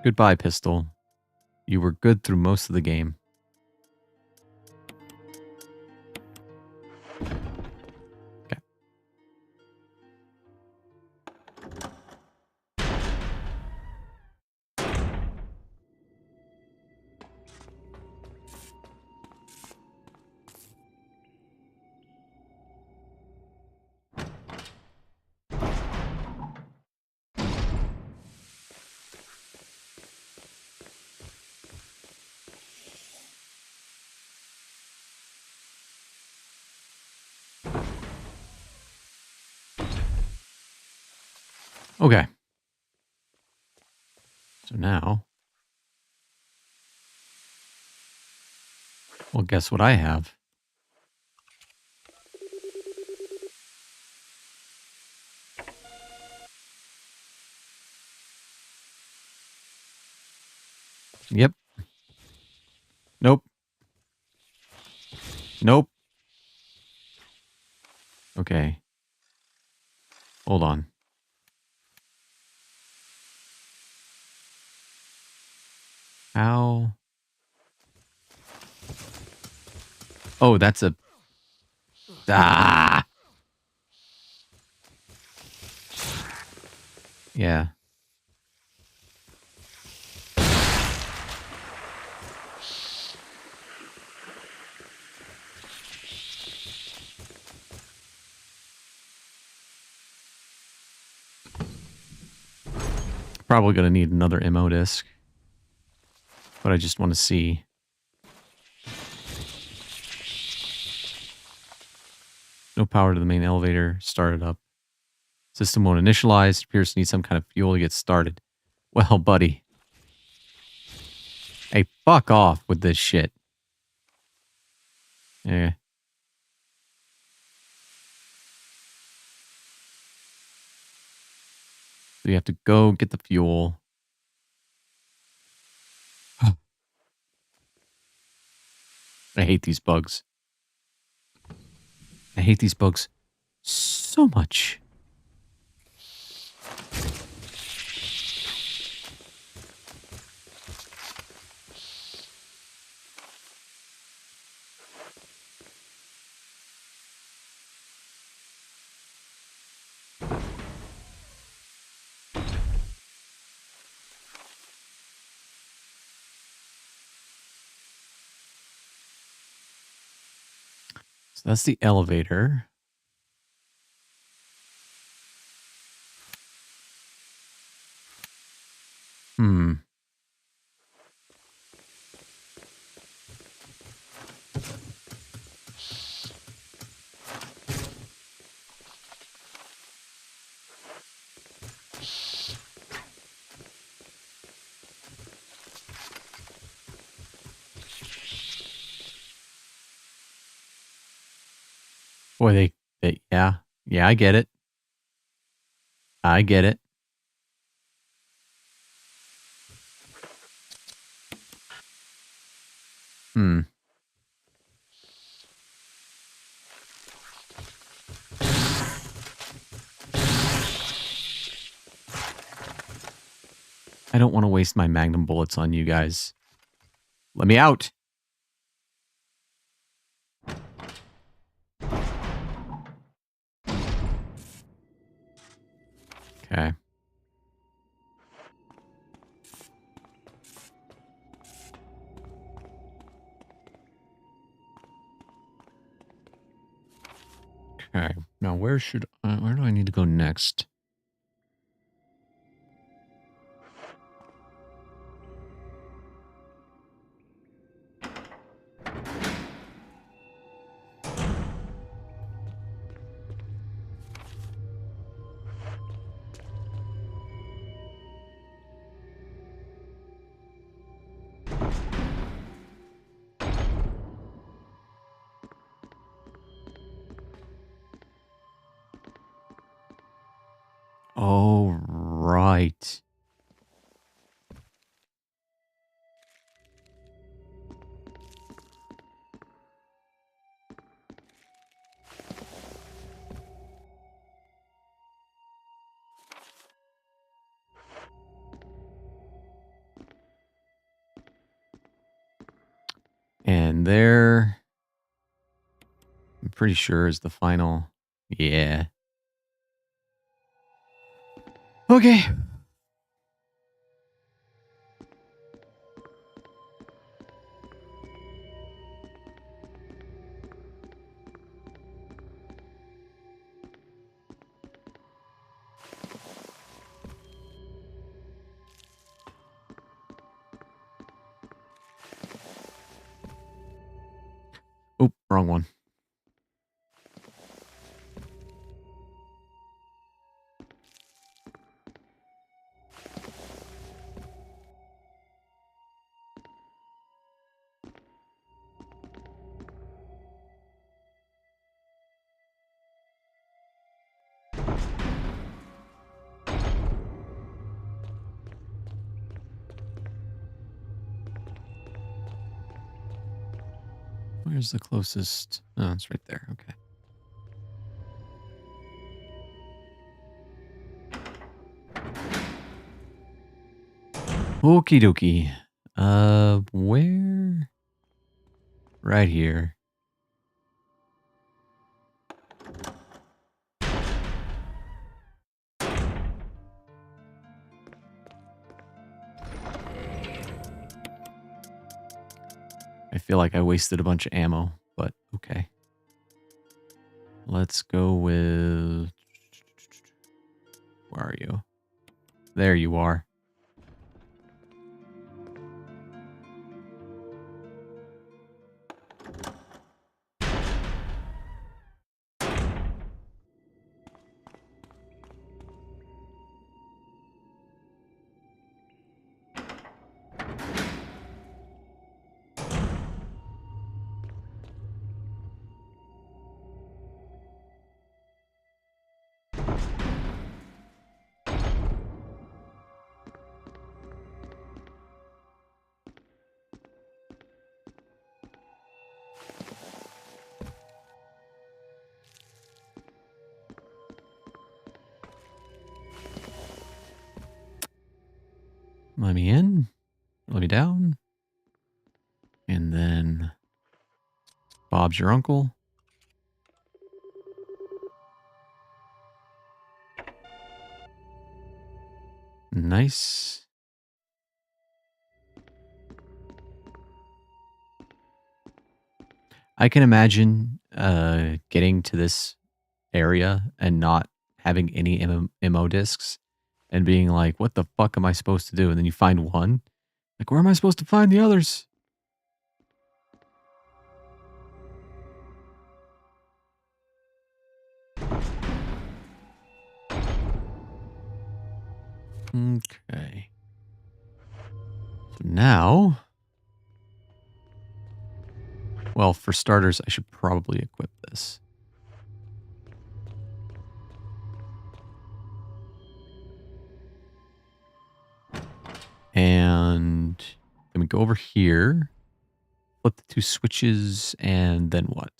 Goodbye, pistol. You were good through most of the game. Okay. Okay. So now, well, guess what I have? Yep. Nope. Nope. Okay. Hold on. How? Oh, that's a... Ah! Yeah. Probably going to need another MO disc. But I just want to see. No power to the main elevator. Started up. System won't initialize. Appears to need some kind of fuel to get started. Well, buddy. Hey, fuck off with this shit. Yeah. So you have to go get the fuel. I hate these bugs. I hate these bugs so much. So that's the elevator. Hmm. Boy, yeah. Yeah, I get it. I get it. Hmm. I don't want to waste my magnum bullets on you guys. Let me out. Okay. Okay. Now where do I need to go next? Oh, right. And there, I'm pretty sure is the final. Yeah. Okay. Oh, wrong one. Where's the closest? Oh, it's right there. Okay. Okie dokie. Where? Right here. I feel like I wasted a bunch of ammo, but okay. Let's go with... Where are you? There you are. Let me in. Let me down. And then Bob's your uncle. Nice. I can imagine getting to this area and not having any MO discs and being like, what the fuck am I supposed to do? And then you find one. Like, where am I supposed to find the others? Okay. So now, well, for starters, I should probably equip this. And then we go over here, flip the 2 switches, and then what?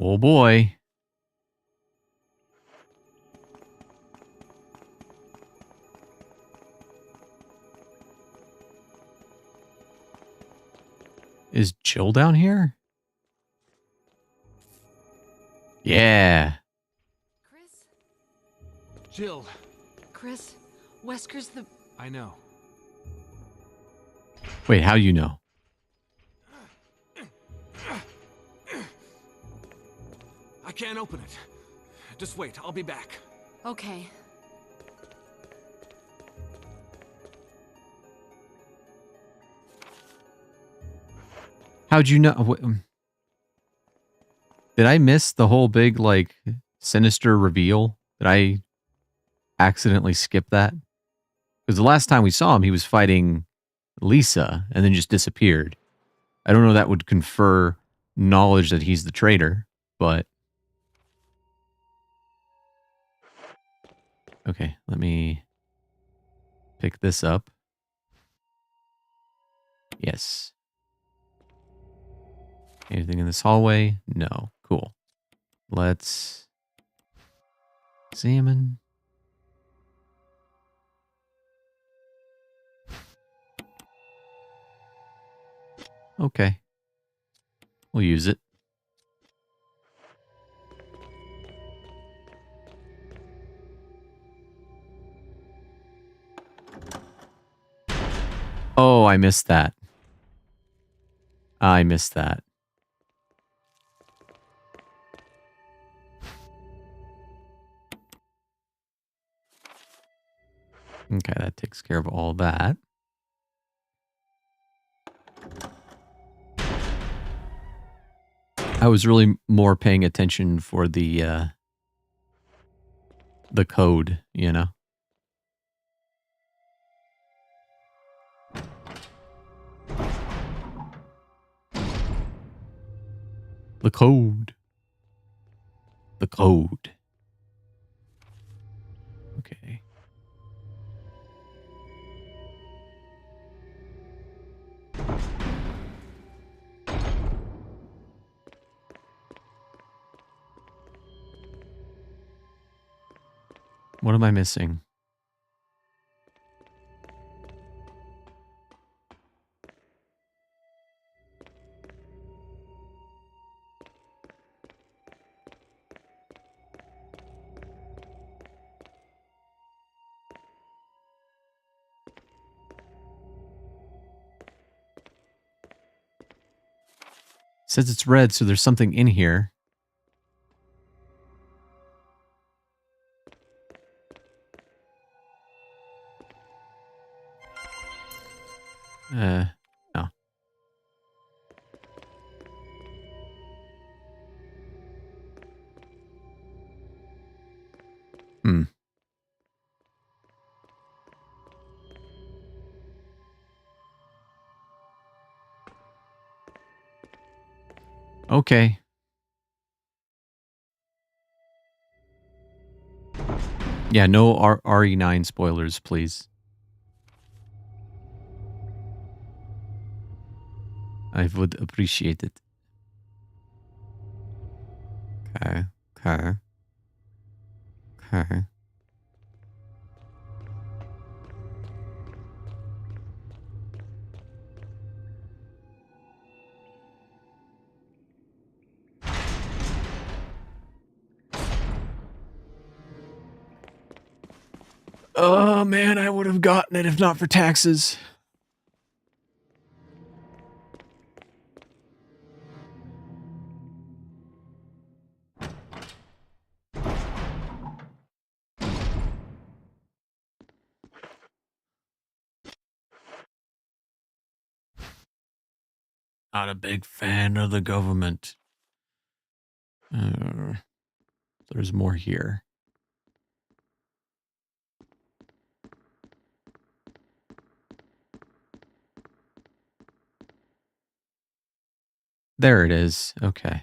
Oh boy. Is Jill down here? Yeah. Chris? Jill. Chris? Wesker's the... I know. Wait, how do you know? I can't open it. Just wait, I'll be back. Okay. How'd you know? Did I miss the whole big, like, sinister reveal? Did I accidentally skip that? Because the last time we saw him, he was fighting Lisa and then just disappeared. I don't know if that would confer knowledge that he's the traitor, but... Okay, let me pick this up. Yes. Anything in this hallway? No. Cool. Let's examine. Okay. We'll use it. Oh, I missed that. I missed that. Okay, that takes care of all that. I was really more paying attention for the code, you know? The code. The code. Okay. What am I missing? It says it's red, so there's something in here. No. Hmm. Okay. Yeah, no RE9 spoilers, please. I would appreciate it. Okay. Okay. Okay. Oh man, I would have gotten it if not for taxes. Not a big fan of the government. There's more here. There it is. Okay.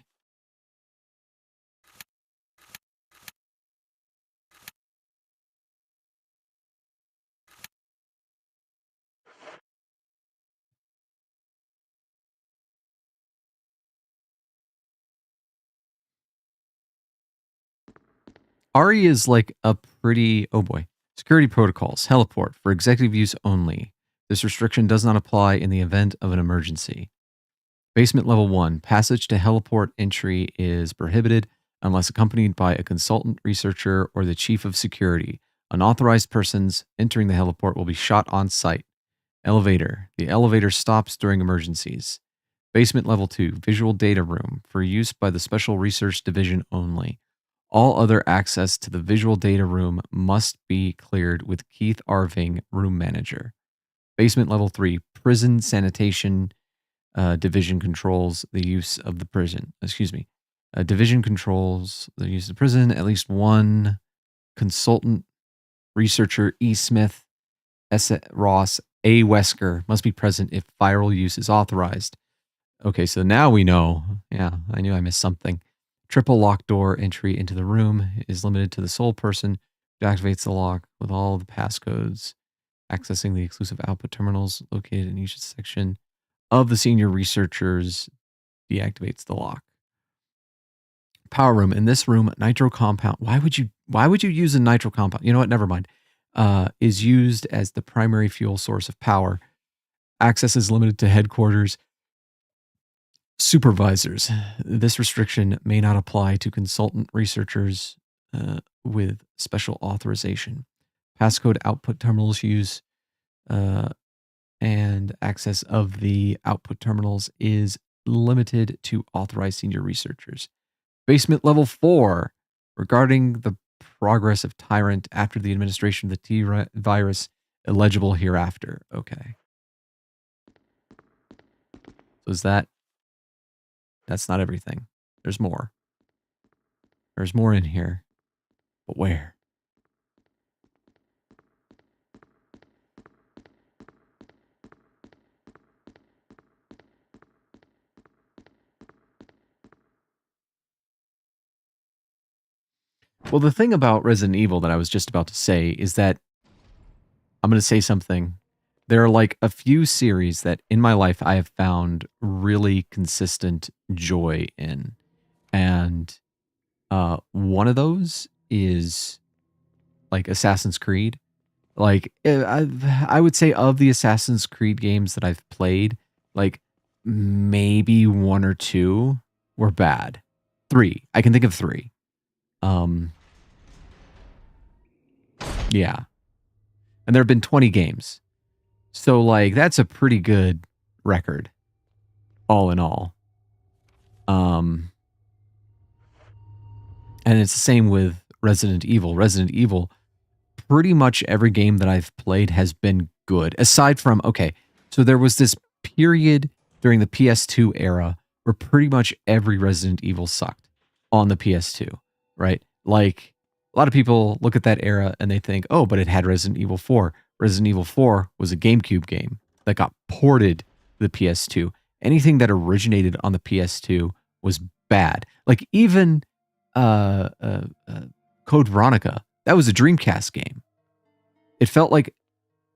RE is like a pretty, oh boy. Security protocols, heliport for executive use only. This restriction does not apply in the event of an emergency. Basement level 1, passage to heliport entry is prohibited unless accompanied by a consultant researcher or the chief of security. Unauthorized persons entering the heliport will be shot on sight. Elevator. The elevator stops during emergencies. Basement level 2, visual data room for use by the Special Research Division only. All other access to the visual data room must be cleared with Keith Arving, room manager. Basement level 3, prison sanitation division controls the use of the prison. Excuse me. Division controls the use of the prison. At least one consultant, researcher, E. Smith, S. Ross, A. Wesker must be present if viral use is authorized. Okay, so now we know. Yeah, I knew I missed something. Triple lock door entry into the room is limited to the sole person who activates the lock with all the passcodes, accessing the exclusive output terminals located in each section of the senior researchers deactivates the lock. Power room. In this room, nitro compound. Why would you use a nitro compound? You know what? Never mind. Is used as the primary fuel source of power. Access is limited to headquarters. Supervisors. This restriction may not apply to consultant researchers with special authorization. Passcode output terminals use and access of the output terminals is limited to authorized senior researchers. Basement level 4, regarding the progress of Tyrant after the administration of the T virus, illegible hereafter. Okay. So is that's not everything. There's more. There's more in here. But where? Well, the thing about Resident Evil that I was just about to say is that I'm going to say something. There are like a few series that in my life I have found really consistent joy in. And one of those is like Assassin's Creed. Like I would say of the Assassin's Creed games that I've played, like maybe one or two were bad. Three. I can think of three. Yeah. And there have been 20 games. So like that's a pretty good record all in all. And it's the same with Resident Evil. Resident Evil, pretty much every game that I've played has been good. Aside from, okay, so there was this period during the PS2 era where pretty much every Resident Evil sucked on the PS2, right? Like, a lot of people look at that era and they think, oh, but it had Resident Evil 4. Resident Evil 4 was a GameCube game that got ported to the PS2. Anything that originated on the PS2 was bad. Like even Code Veronica, that was a Dreamcast game. It felt like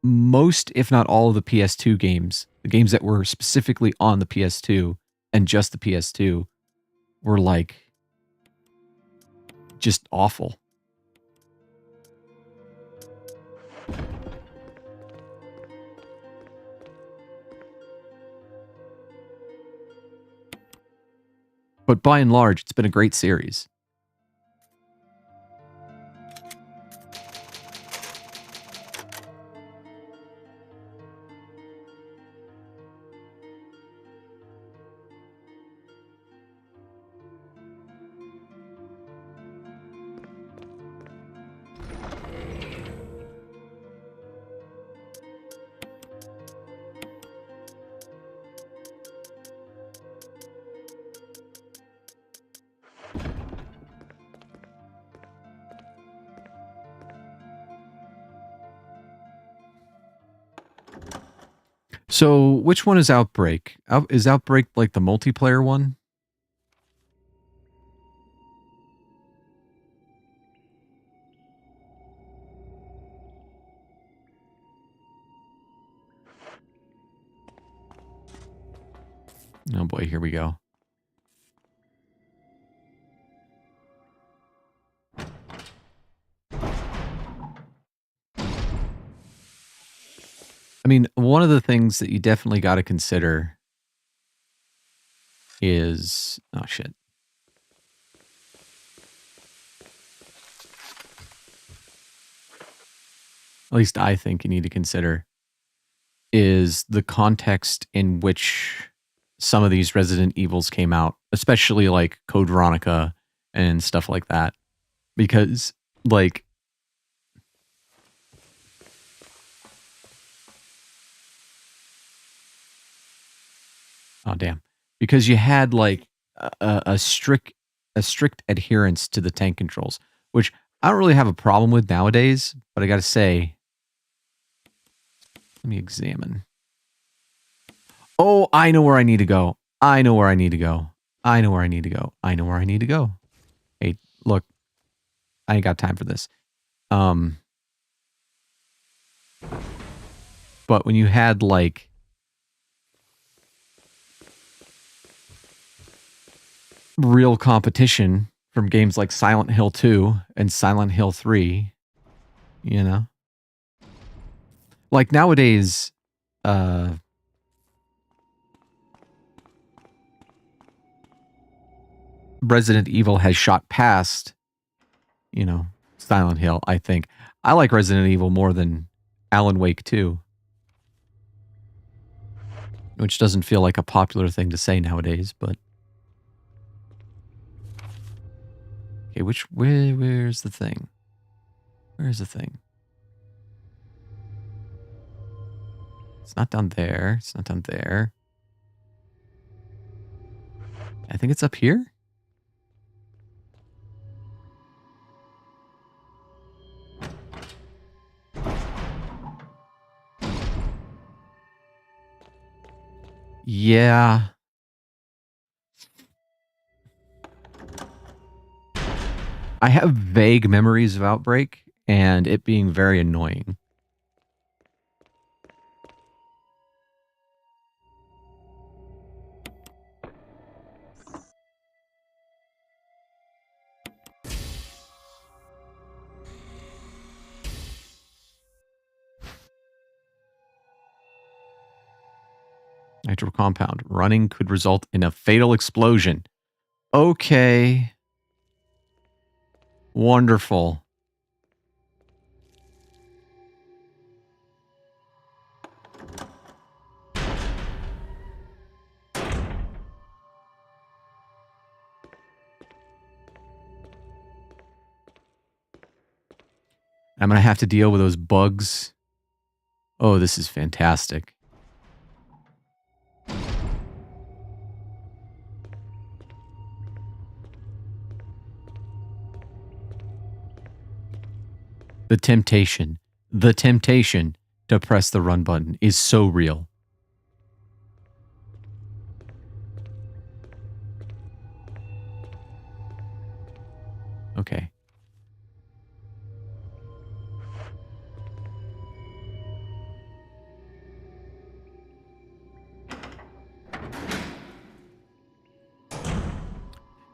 most, if not all, of the PS2 games, the games that were specifically on the PS2 and just the PS2, were like just awful. But by and large, it's been a great series. So, which one is Outbreak? Is Outbreak like the multiplayer one? Oh boy, here we go. I mean, one of the things that you definitely got to consider is... Oh, shit. At least I think you need to consider is the context in which some of these Resident Evils came out, especially like Code Veronica and stuff like that. Because, like... Oh, damn. Because you had like a strict adherence to the tank controls, which I don't really have a problem with nowadays, but I gotta say, let me examine. Oh, I know where I need to go. I know where I need to go. I know where I need to go. I know where I need to go. Hey, look, I ain't got time for this. But when you had like real competition from games like Silent Hill 2 and Silent Hill 3, you know? Like nowadays, Resident Evil has shot past, you know, Silent Hill, I think. I like Resident Evil more than Alan Wake 2. Which doesn't feel like a popular thing to say nowadays, but... Okay, where's the thing? Where's the thing? It's not down there. It's not down there. I think it's up here? Yeah. I have vague memories of Outbreak and it being very annoying. Nitro compound. Running could result in a fatal explosion. Okay. Wonderful. I'm going to have to deal with those bugs. Oh, this is fantastic. The temptation to press the run button is so real. Okay.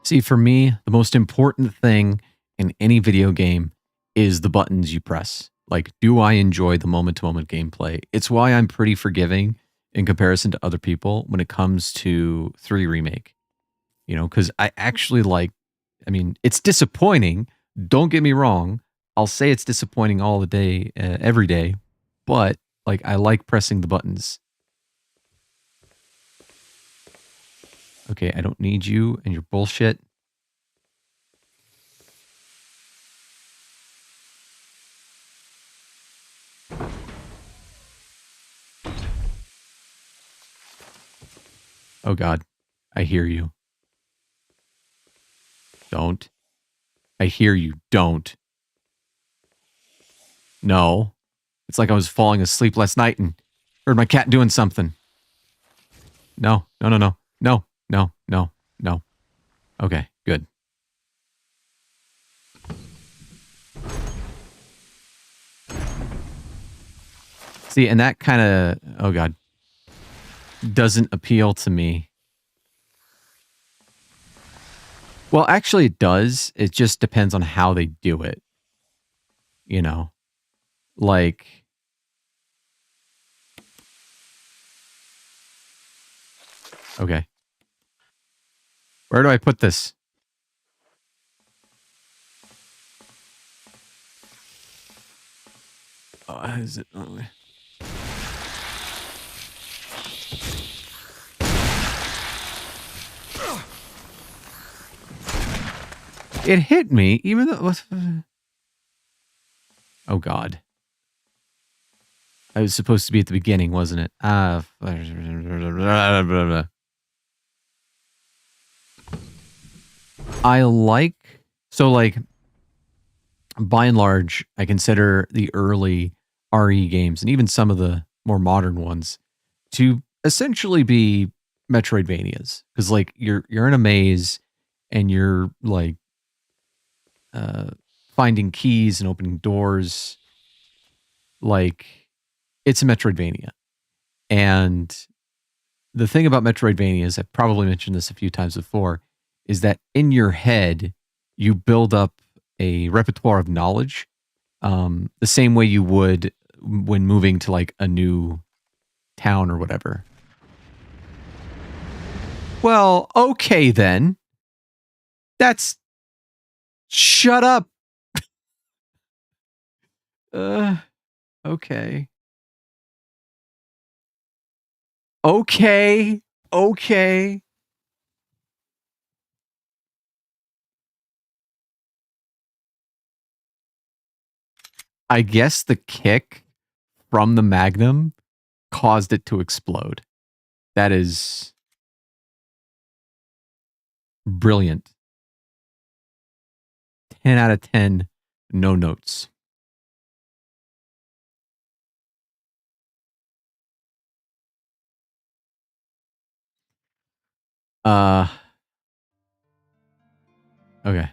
See, for me, the most important thing in any video game is the buttons you press. Like, do I enjoy the moment-to-moment gameplay? It's why I'm pretty forgiving in comparison to other people when it comes to 3 Remake. You know, because I actually like, I mean, it's disappointing. Don't get me wrong. I'll say it's disappointing all the day, every day, but like I like pressing the buttons. Okay, I don't need you and your bullshit. Oh God, I hear you. Don't. I hear you. Don't. No. It's like I was falling asleep last night and heard my cat doing something. No, no, no, no, no, no, no, no. Okay, good. See, and that kind of, oh God, doesn't appeal to me. Well, actually, it does. It just depends on how they do it. You know, like, okay, where do I put this? Oh, is it? Oh, it hit me, even though. Oh God, I was supposed to be at the beginning, wasn't it? I like so like by and large, I consider the early RE games and even some of the more modern ones to essentially be Metroidvanias because like you're in a maze and you're like uh, finding keys and opening doors. Like it's a Metroidvania, and the thing about Metroidvanias, I've probably mentioned this a few times before, is that in your head you build up a repertoire of knowledge, the same way you would when moving to like a new town or whatever. Well, okay then. That's shut up. Uh, okay. Okay. Okay. I guess the kick from the Magnum caused it to explode. That is brilliant. 10 out of 10, no notes. Uh, okay.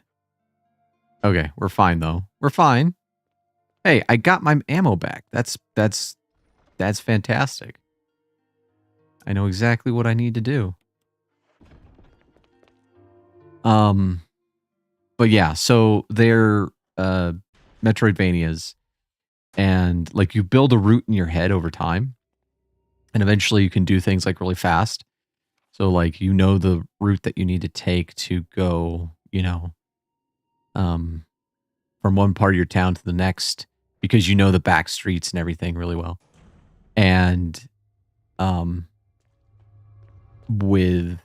Okay, we're fine though. We're fine. Hey, I got my ammo back. That's fantastic. I know exactly what I need to do. But yeah, so they're Metroidvanias, and like you build a route in your head over time, and eventually you can do things like really fast. So like you know the route that you need to take to go, you know, um, from one part of your town to the next because you know the back streets and everything really well. And um, with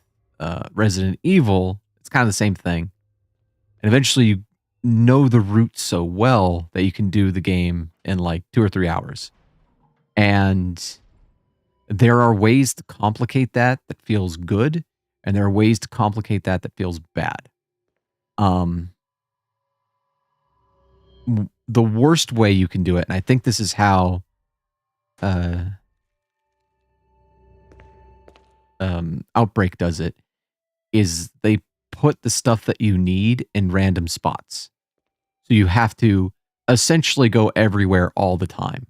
Resident Evil, it's kind of the same thing. And eventually you know the route so well that you can do the game in like 2 or 3 hours. And there are ways to complicate that that feels good, and there are ways to complicate that that feels bad. Um, the worst way you can do it, and I think this is how uh, Outbreak does it, is they put the stuff that you need in random spots. So you have to essentially go everywhere all the time.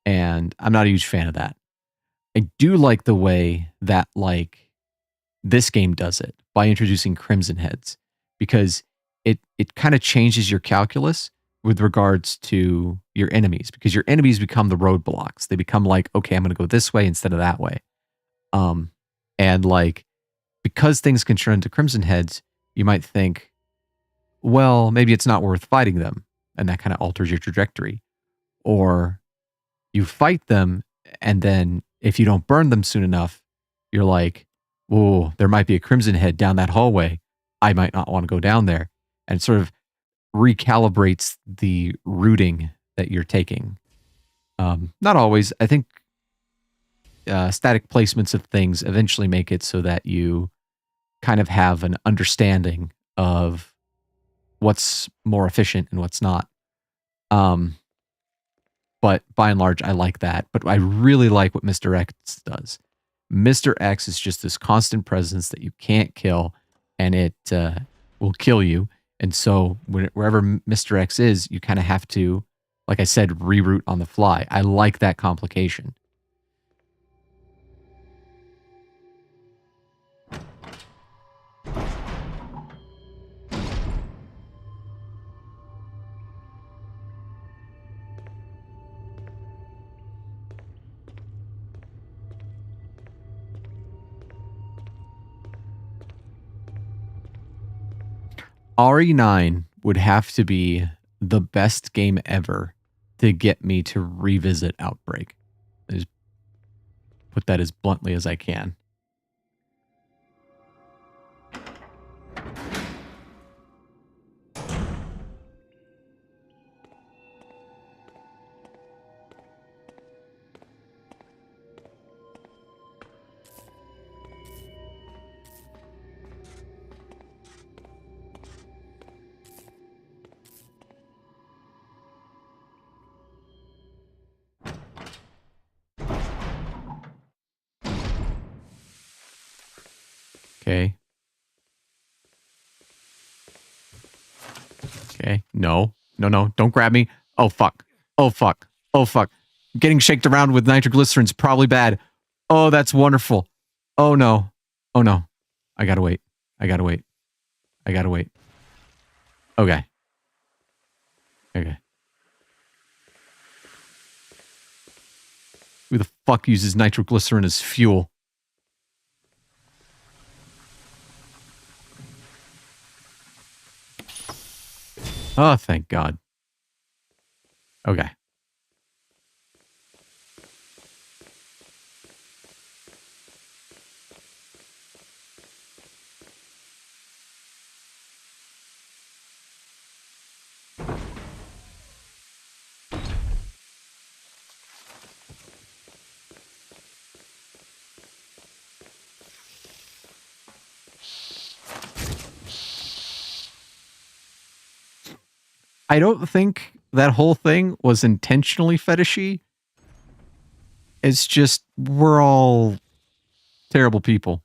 And I'm not a huge fan of that. I do like the way that like this game does it by introducing Crimson Heads, because it kind of changes your calculus with regards to your enemies, because your enemies become the roadblocks. They become like, okay, I'm going to go this way instead of that way. And like, because things can turn into Crimson Heads, you might think, well, maybe it's not worth fighting them, and that kind of alters your trajectory. Or you fight them, and then if you don't burn them soon enough, you're like, whoa, there might be a Crimson Head down that hallway. I might not want to go down there. And it sort of recalibrates the routing that you're taking. Not always. I think static placements of things eventually make it so that you kind of have an understanding of what's more efficient and what's not. But by and large, I like that. But I really like what Mr. X does. Mr. X is just this constant presence that you can't kill, and it will kill you. And so wherever Mr. X is, you kind of have to, like I said, reroute on the fly. I like that complication. RE9 would have to be the best game ever to get me to revisit Outbreak. I just put that as bluntly as I can. Okay. Okay. No. No, no. Don't grab me. Oh, fuck. Oh, fuck. Oh, fuck. Getting shaked around with nitroglycerin's probably bad. Oh, that's wonderful. Oh, no. Oh, no. I gotta wait. I gotta wait. I gotta wait. Okay. Okay. Who the fuck uses nitroglycerin as fuel? Oh, thank God. Okay. I don't think that whole thing was intentionally fetishy. It's just, we're all terrible people.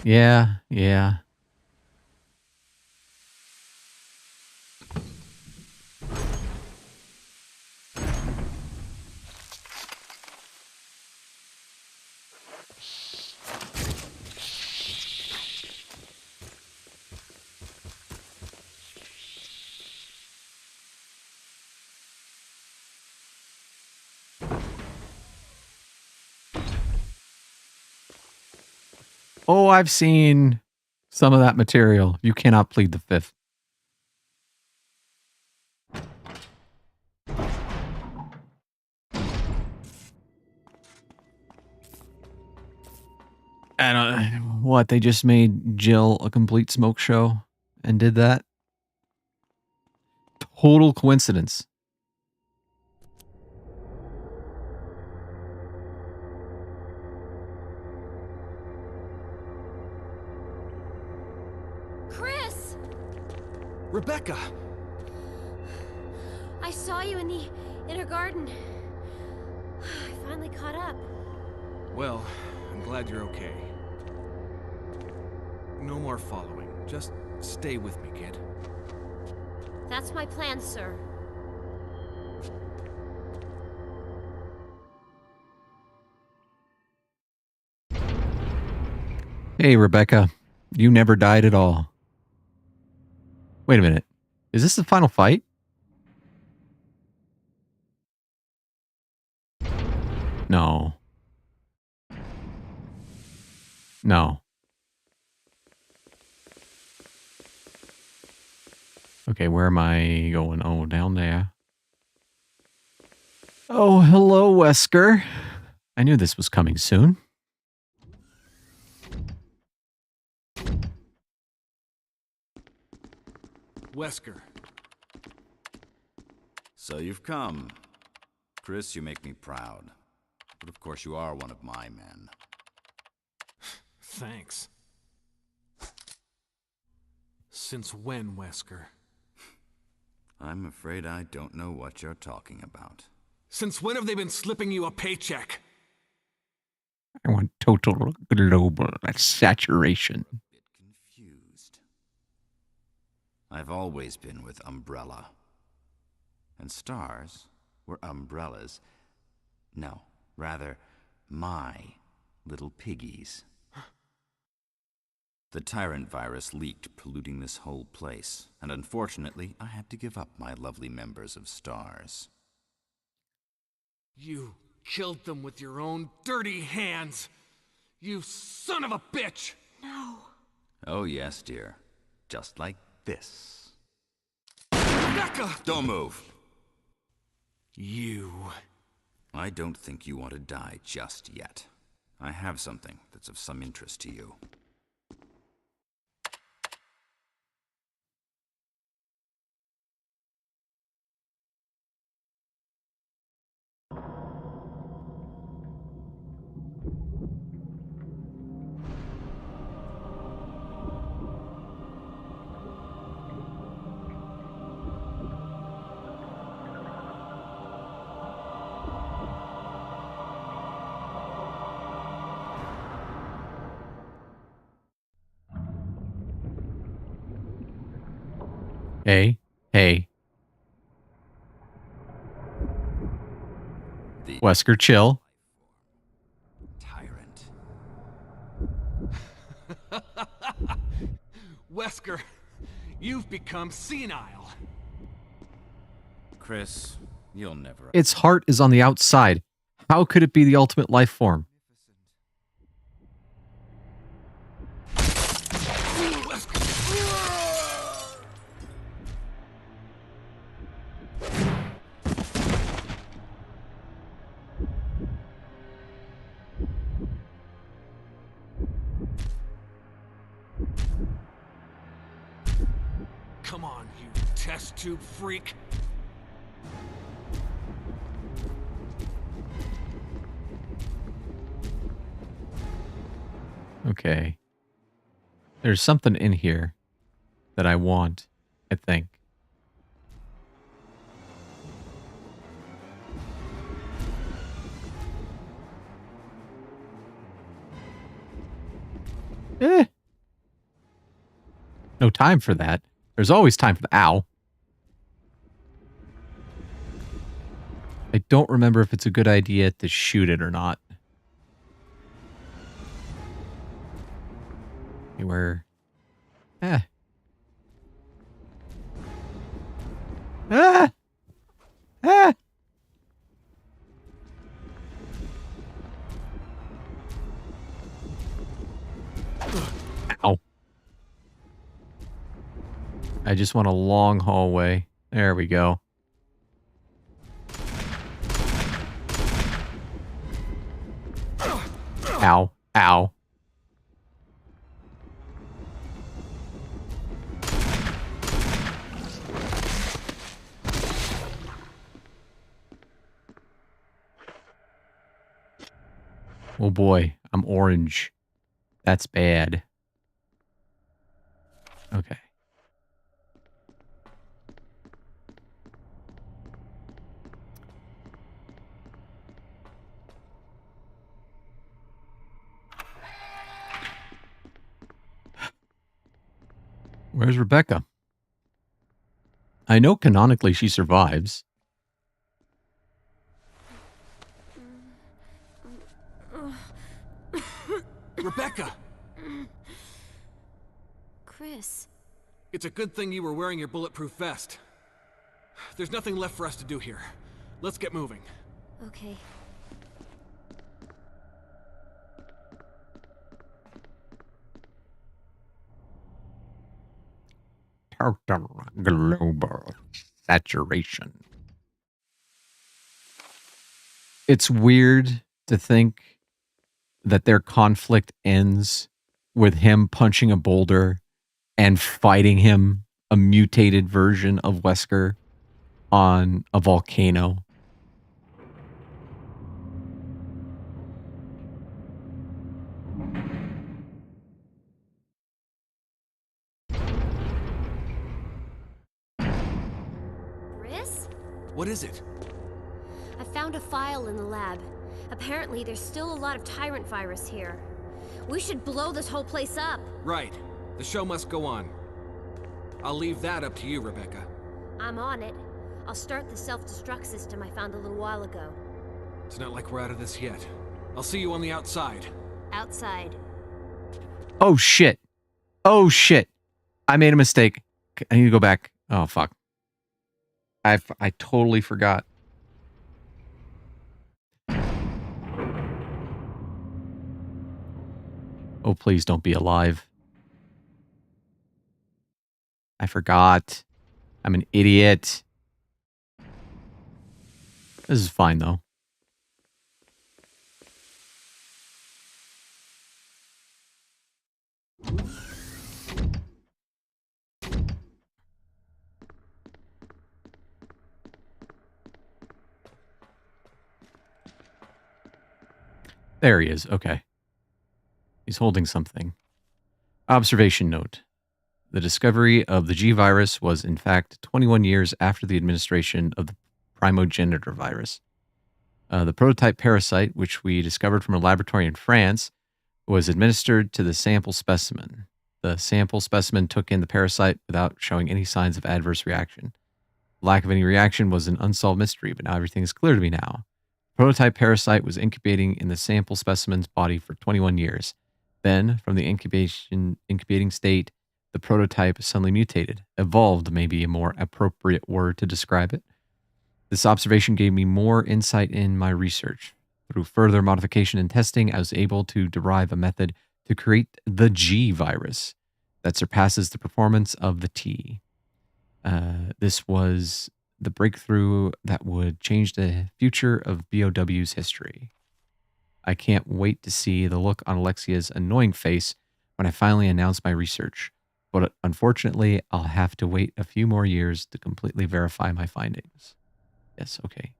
Yeah, yeah. Oh, I've seen some of that material. You cannot plead the fifth. And what, they just made Jill a complete smoke show and did that? Total coincidence. Chris! Rebecca! I saw you in the inner garden. Well, I'm glad you're okay. No more following. Just stay with me, kid. That's my plan, sir. Hey, Rebecca. You never died at all. Wait a minute. Is this the final fight? No. No. Okay, where am I going? Oh, down there. Oh, hello, Wesker. I knew this was coming soon. Wesker. So you've come. Chris, you make me proud. But of course you are one of my men. Thanks. Since when, Wesker? I'm afraid I don't know what you're talking about. Since when have they been slipping you a paycheck? I want total global saturation. A bit confused. I've always been with Umbrella. And stars were umbrellas. No, rather, my little piggies. The tyrant virus leaked, polluting this whole place. And unfortunately, I had to give up my lovely members of stars. You killed them with your own dirty hands! You son of a bitch! No. Oh yes, dear. Just like this. Rebecca! Don't move! You... I don't think you want to die just yet. I have something that's of some interest to you. Hey, hey. The Wesker, chill. tyrant. Wesker, you've become senile. Chris, you'll never... Its heart is on the outside. How could it be the ultimate life form? Come on, you test tube freak. Okay. There's something in here that I want, I think. No time for that. There's always time for the ow. I don't remember if it's a good idea to shoot it or not. Where? Ah. Ah! Ah! Ow. I just want a long hallway. There we go. Ow. Ow. Oh boy, I'm orange. That's bad. Okay. Where's Rebecca? I know canonically she survives. Rebecca! Chris. It's a good thing you were wearing your bulletproof vest. There's nothing left for us to do here. Let's get moving. Okay. Total global saturation. It's weird to think that their conflict ends with him punching a boulder and fighting him, a mutated version of Wesker, on a volcano. Chris? What is it? I found a file in the lab. Apparently, there's still a lot of Tyrant virus here. We should blow this whole place up. Right. The show must go on. I'll leave that up to you, Rebecca. I'm on it. I'll start the self-destruct system I found a little while ago. It's not like we're out of this yet. I'll see you on the outside. Outside. Oh, shit. Oh, shit. I made a mistake. I need to go back. Oh, fuck. I totally forgot. Oh, please don't be alive. I forgot. I'm an idiot. This is fine, though. There he is. Okay. He's holding something. Observation note. The discovery of the G virus was, in fact, 21 years after the administration of the primogenitor virus. The prototype parasite, which we discovered from a laboratory in France, was administered to the sample specimen. The sample specimen took in the parasite without showing any signs of adverse reaction. Lack of any reaction was an unsolved mystery, but now everything is clear to me now. Prototype parasite was incubating in the sample specimen's body for 21 years. Then, from the incubating state, the prototype suddenly mutated. Evolved may be a more appropriate word to describe it. This observation gave me more insight in my research. Through further modification and testing, I was able to derive a method to create the G virus that surpasses the performance of the T. This was the breakthrough that would change the future of BOW's history. I can't wait to see the look on Alexia's annoying face when I finally announce my research. But unfortunately, I'll have to wait a few more years to completely verify my findings. Yes, okay.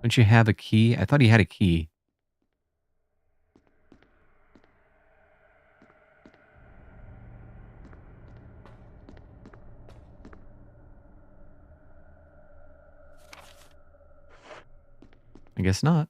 Don't you have a key? I thought he had a key. I guess not.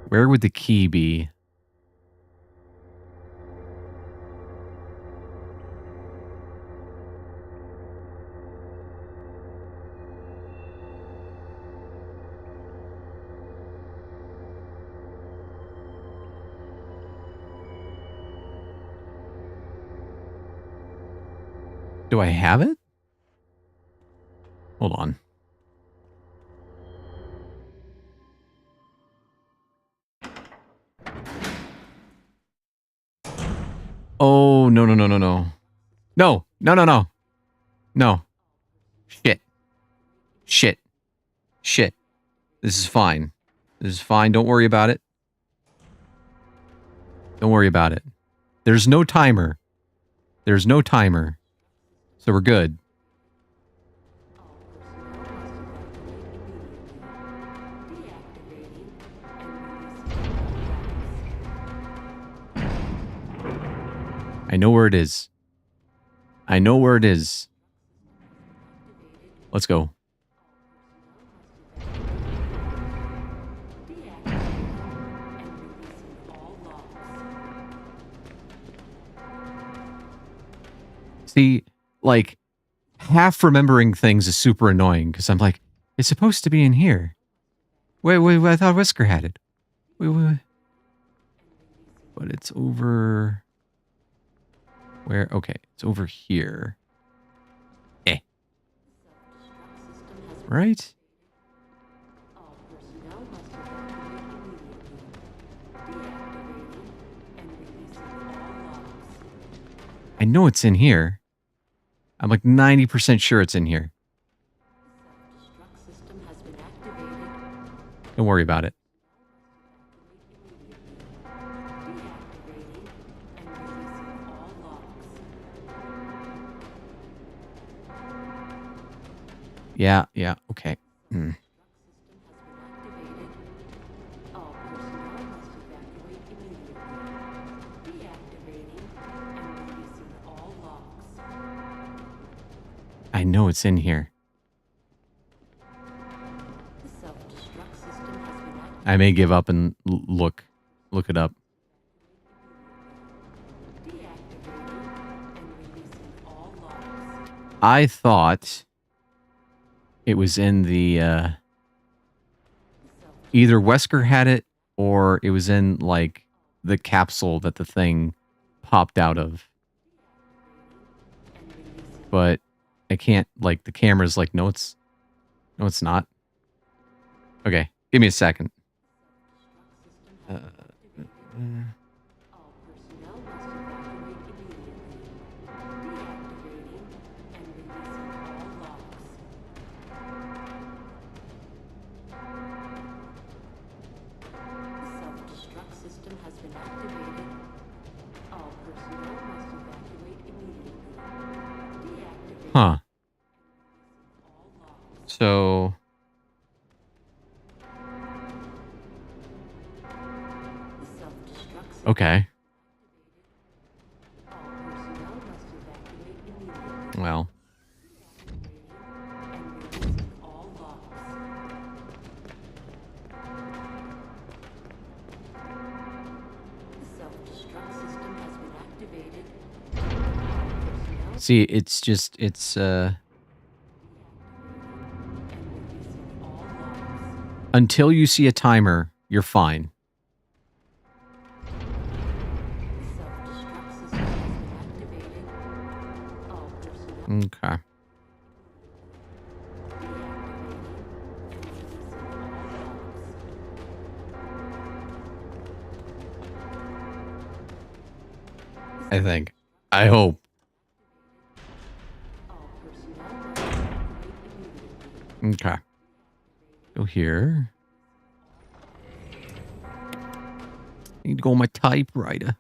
Where would the key be? Do I have it? Hold on. Oh, no, no, no, no, no. No, no, no, no. No. Shit. Shit. Shit. This is fine. This is fine. Don't worry about it. Don't worry about it. There's no timer. There's no timer. So we're good. I know where it is. I know where it is. Let's go. See, like, half remembering things is super annoying because I'm like, it's supposed to be in here. Wait, I thought Whisker had it. Wait. But it's over... Where? Okay, it's over here. Right? I know it's in here. I'm like 90% sure it's in here. Don't worry about it. Yeah, okay. I know it's in here. I may give up and look it up. I thought it was in the either Wesker had it or it was in like the capsule that the thing popped out of. But I can't, like, the camera's like, no, it's not. Okay, give me a second. Huh. So... Okay. Well. See, it's just, it's, until you see a timer, you're fine. Okay. I think. I hope. Okay. Go here. I need to go on my typewriter.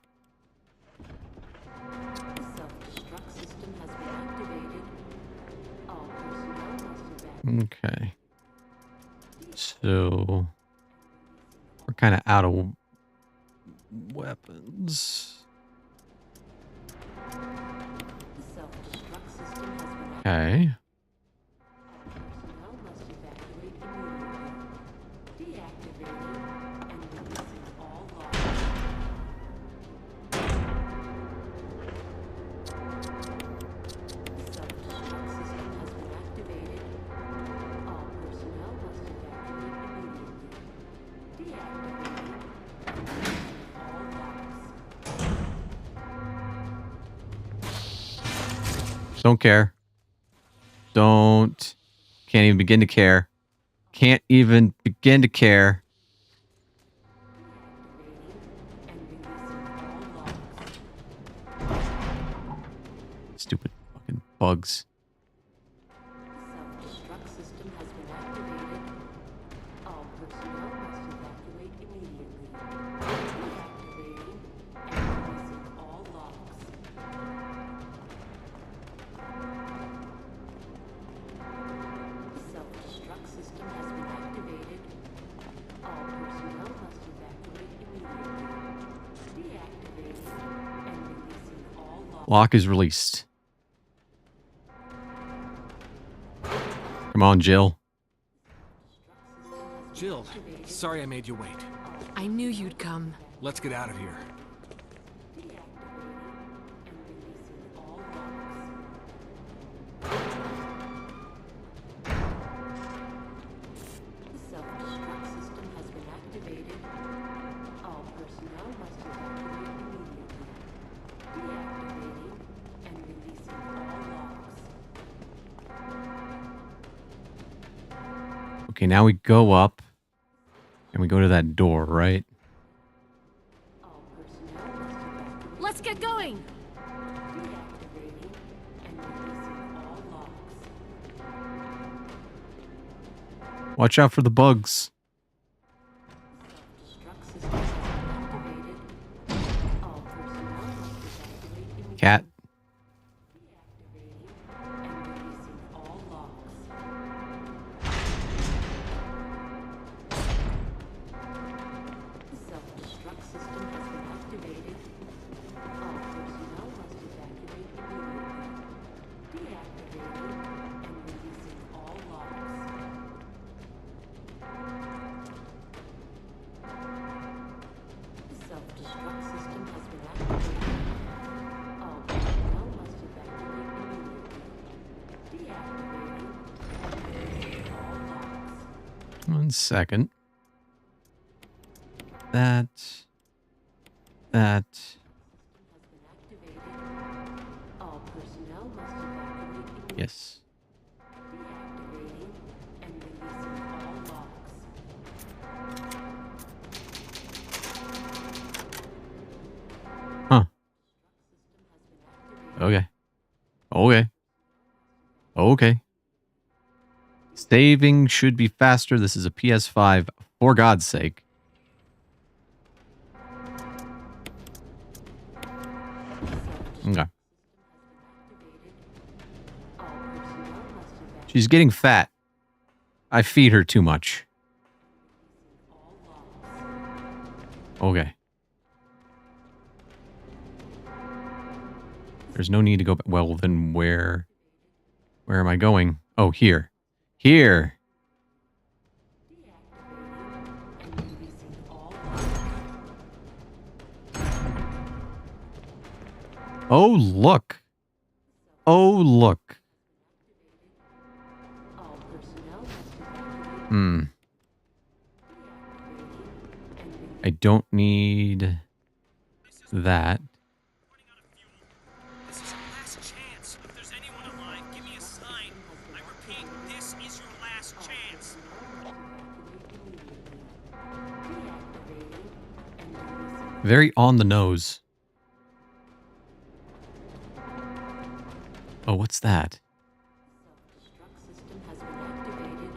Okay. So we're kind of out of weapons. Okay. Don't care. Don't. Can't even begin to care. Can't even begin to care. Bugs. Self-destruct system has been activated. All personnel must evacuate immediately. Deactivating and releasing all locks. Self-destruct system has been activated. All personnel must evacuate immediately. Deactivating and releasing all locks. Lock is released. Come on, Jill. Jill, sorry I made you wait. I knew you'd come. Let's get out of here. Self-destruct system has been activated. All personnel must evacuate immediately. Deactivating and releasing all locks. Okay, now we go up. And we go to that door, right? All personnel must evacuate. Let's get going! Deactivating and releasing all locks. Watch out for the bugs. Self-destruct system has been activated. All personnel must evacuate immediately. Cat. Deactivating and releasing all locks. Self-destruct system has been activated. All personnel must evacuate immediately. Deactivating and releasing all locks. Self-destruct system has been activated. All personnel must evacuate immediately. Deactivating and releasing all locks. 1 second. That. Has been activated. All personnel must evacuate immediately. Yes. Deactivating and releasing all locks. Huh. System has been activated. Okay. Okay. Saving should be faster. This is a PS5, for God's sake. Okay. All personnel must evacuate She's getting fat. I feed her too much. all locks. Okay. There's no need to go back. Well, then where am I going? Oh, here. Here. Deactivating and releasing all locks. Oh, look. Oh, look. All personnel must evacuate. Hmm. Deactivating and releasing. I don't need that. This is your last chance. If there's anyone alive, give me a sign. I repeat, this is your last chance. Very on the nose. Oh, what's that? Self-destruct system has been activated.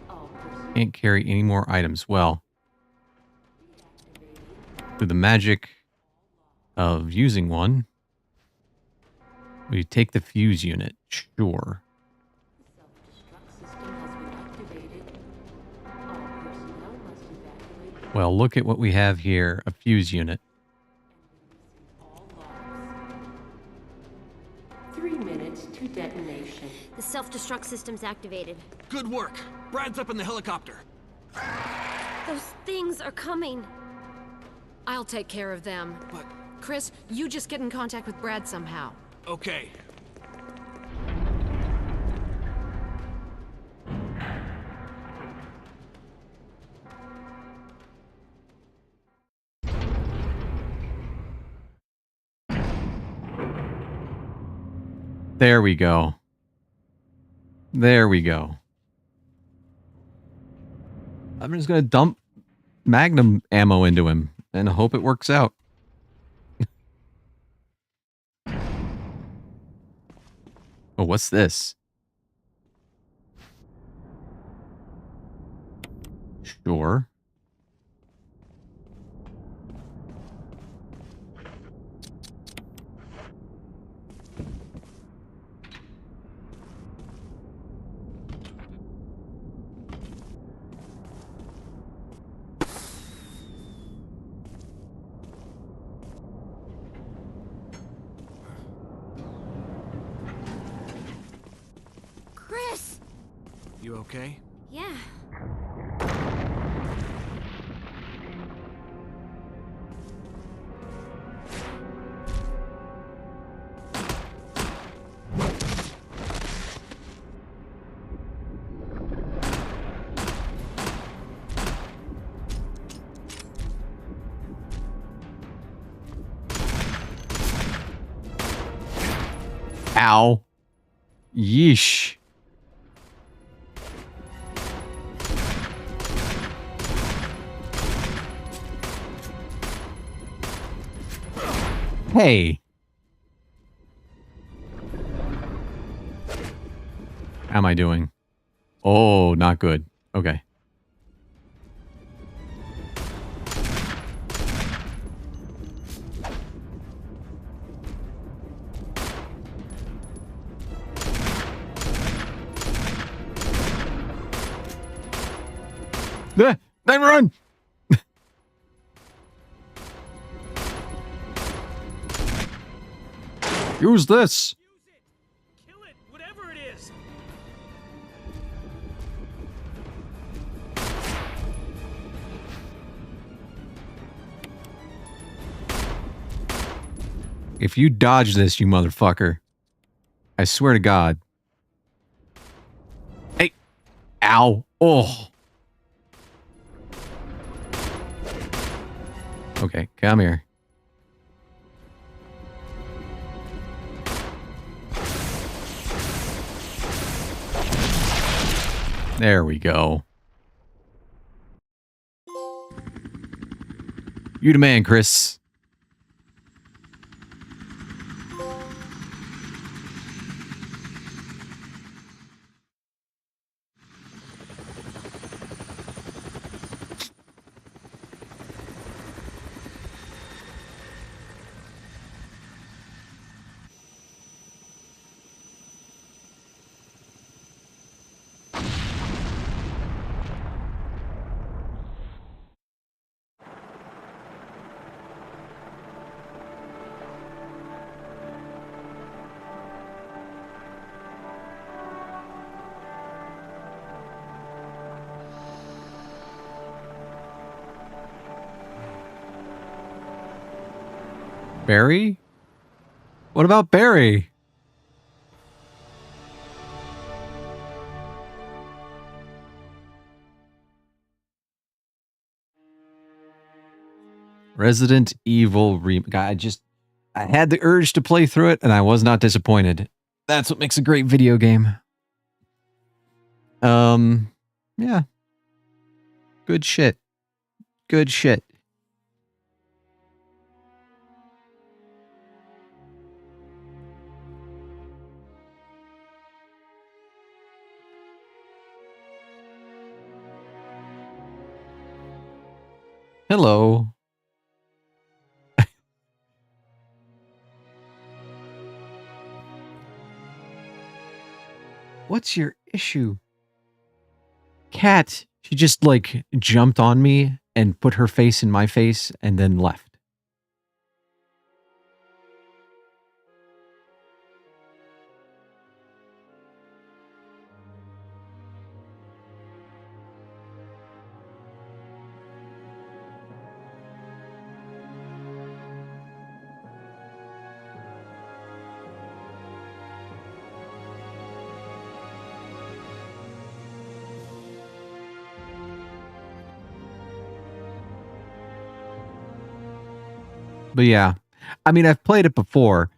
All personnel Can't carry any more items. Well, deactivating. through the magic of using one, we take the fuse unit. Sure. Self-destruct system has been activated. All personnel must evacuate Well, look at what we have here. A fuse unit. all locks. 3 minutes to detonation. The self-destruct system's activated. Good work. Brad's up in the helicopter. Those things are coming. I'll take care of them. But, Chris, you just get in contact with Brad somehow. okay. There we go. There we go. I'm just going to dump Magnum ammo into him and hope it works out. Oh, what's this? Sure. Chris! You okay? Yeah. Ow. Yeesh. Hey. How am I doing? Oh, not good. Okay. Then run! Use this! Use it! Kill it, whatever it is! If you dodge this, you motherfucker. I swear to God. Hey! Ow. Oh. Okay, come here. There we go. You the man, Chris. Barry? What about Barry? Resident Evil Remake. I had the urge to play through it, and I was not disappointed. That's what makes a great video game. Yeah. Good shit. Good shit. Hello. What's your issue? Cat, she just like jumped on me and put her face in my face and then left. But yeah, I mean, I've played it before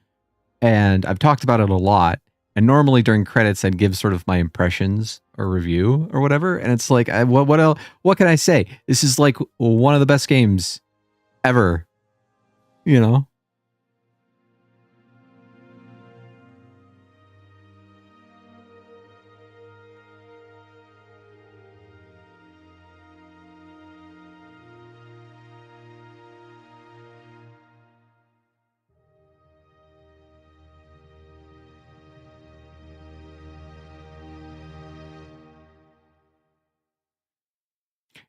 and I've talked about it a lot. And normally during credits, I'd give sort of my impressions or review or whatever. And it's like, what else? What can I say? This is like one of the best games ever, you know?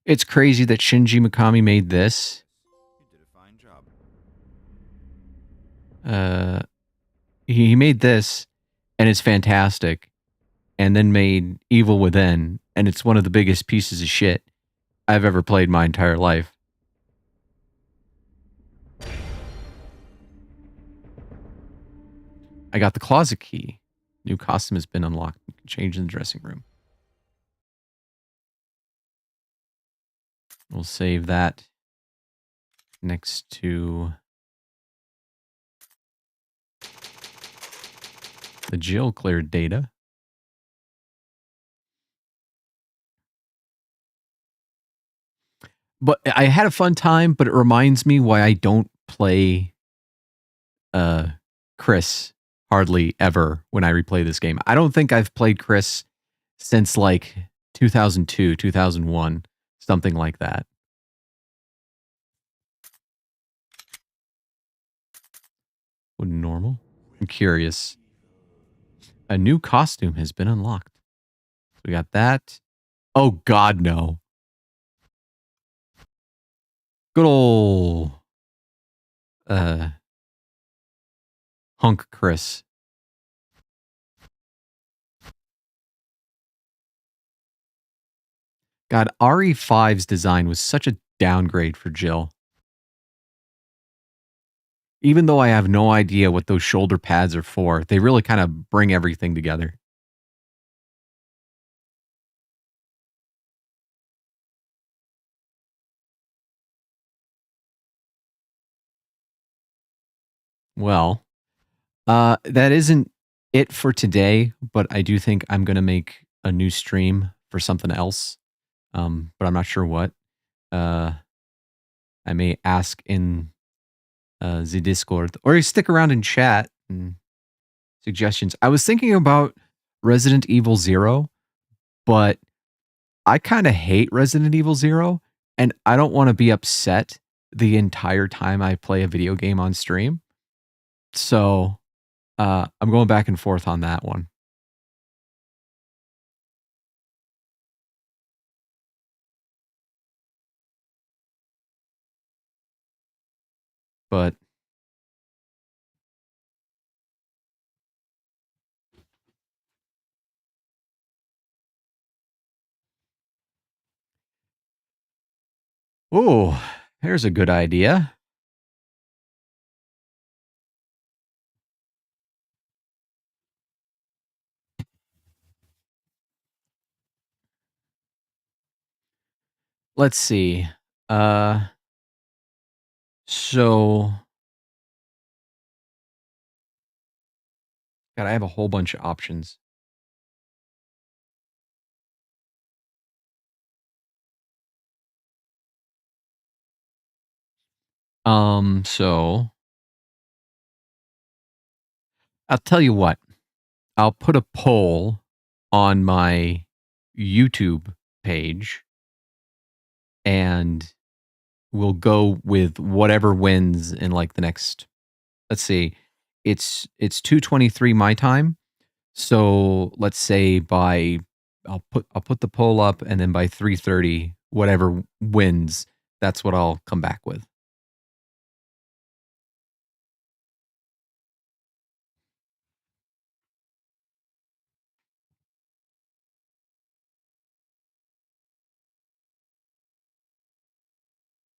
It's crazy that Shinji Mikami made this. You did a fine job. He made this, and it's fantastic, and then made Evil Within, and it's one of the biggest pieces of shit I've ever played my entire life. I got the closet key. New costume has been unlocked. You can change in the dressing room. We'll save that next to the Jill cleared data. But I had a fun time, but it reminds me why I don't play Chris hardly ever when I replay this game. I don't think I've played Chris since like 2002, 2001, something like that. What, normal? I'm curious. A new costume has been unlocked. So we got that. Oh God, no. Good old Hunk Chris. God, RE5's design was such a downgrade for Jill. Even though I have no idea what those shoulder pads are for, they really kind of bring everything together. Well, that isn't it for today, but I do think I'm going to make a new stream for something else. But I'm not sure what. I may ask in the Discord, or you stick around in chat and suggestions. I was thinking about Resident Evil 0, but I kind of hate Resident Evil 0, and I don't want to be upset the entire time I play a video game on stream. So I'm going back and forth on that one. But oh, here's a good idea. Let's see. So God, I have a whole bunch of options. So I'll tell you what. I'll put a poll on my YouTube page, and we'll go with whatever wins in like the next, let's see, it's 2:23 my time. So let's say by I'll put the poll up, and then by 3:30 whatever wins, that's what I'll come back with.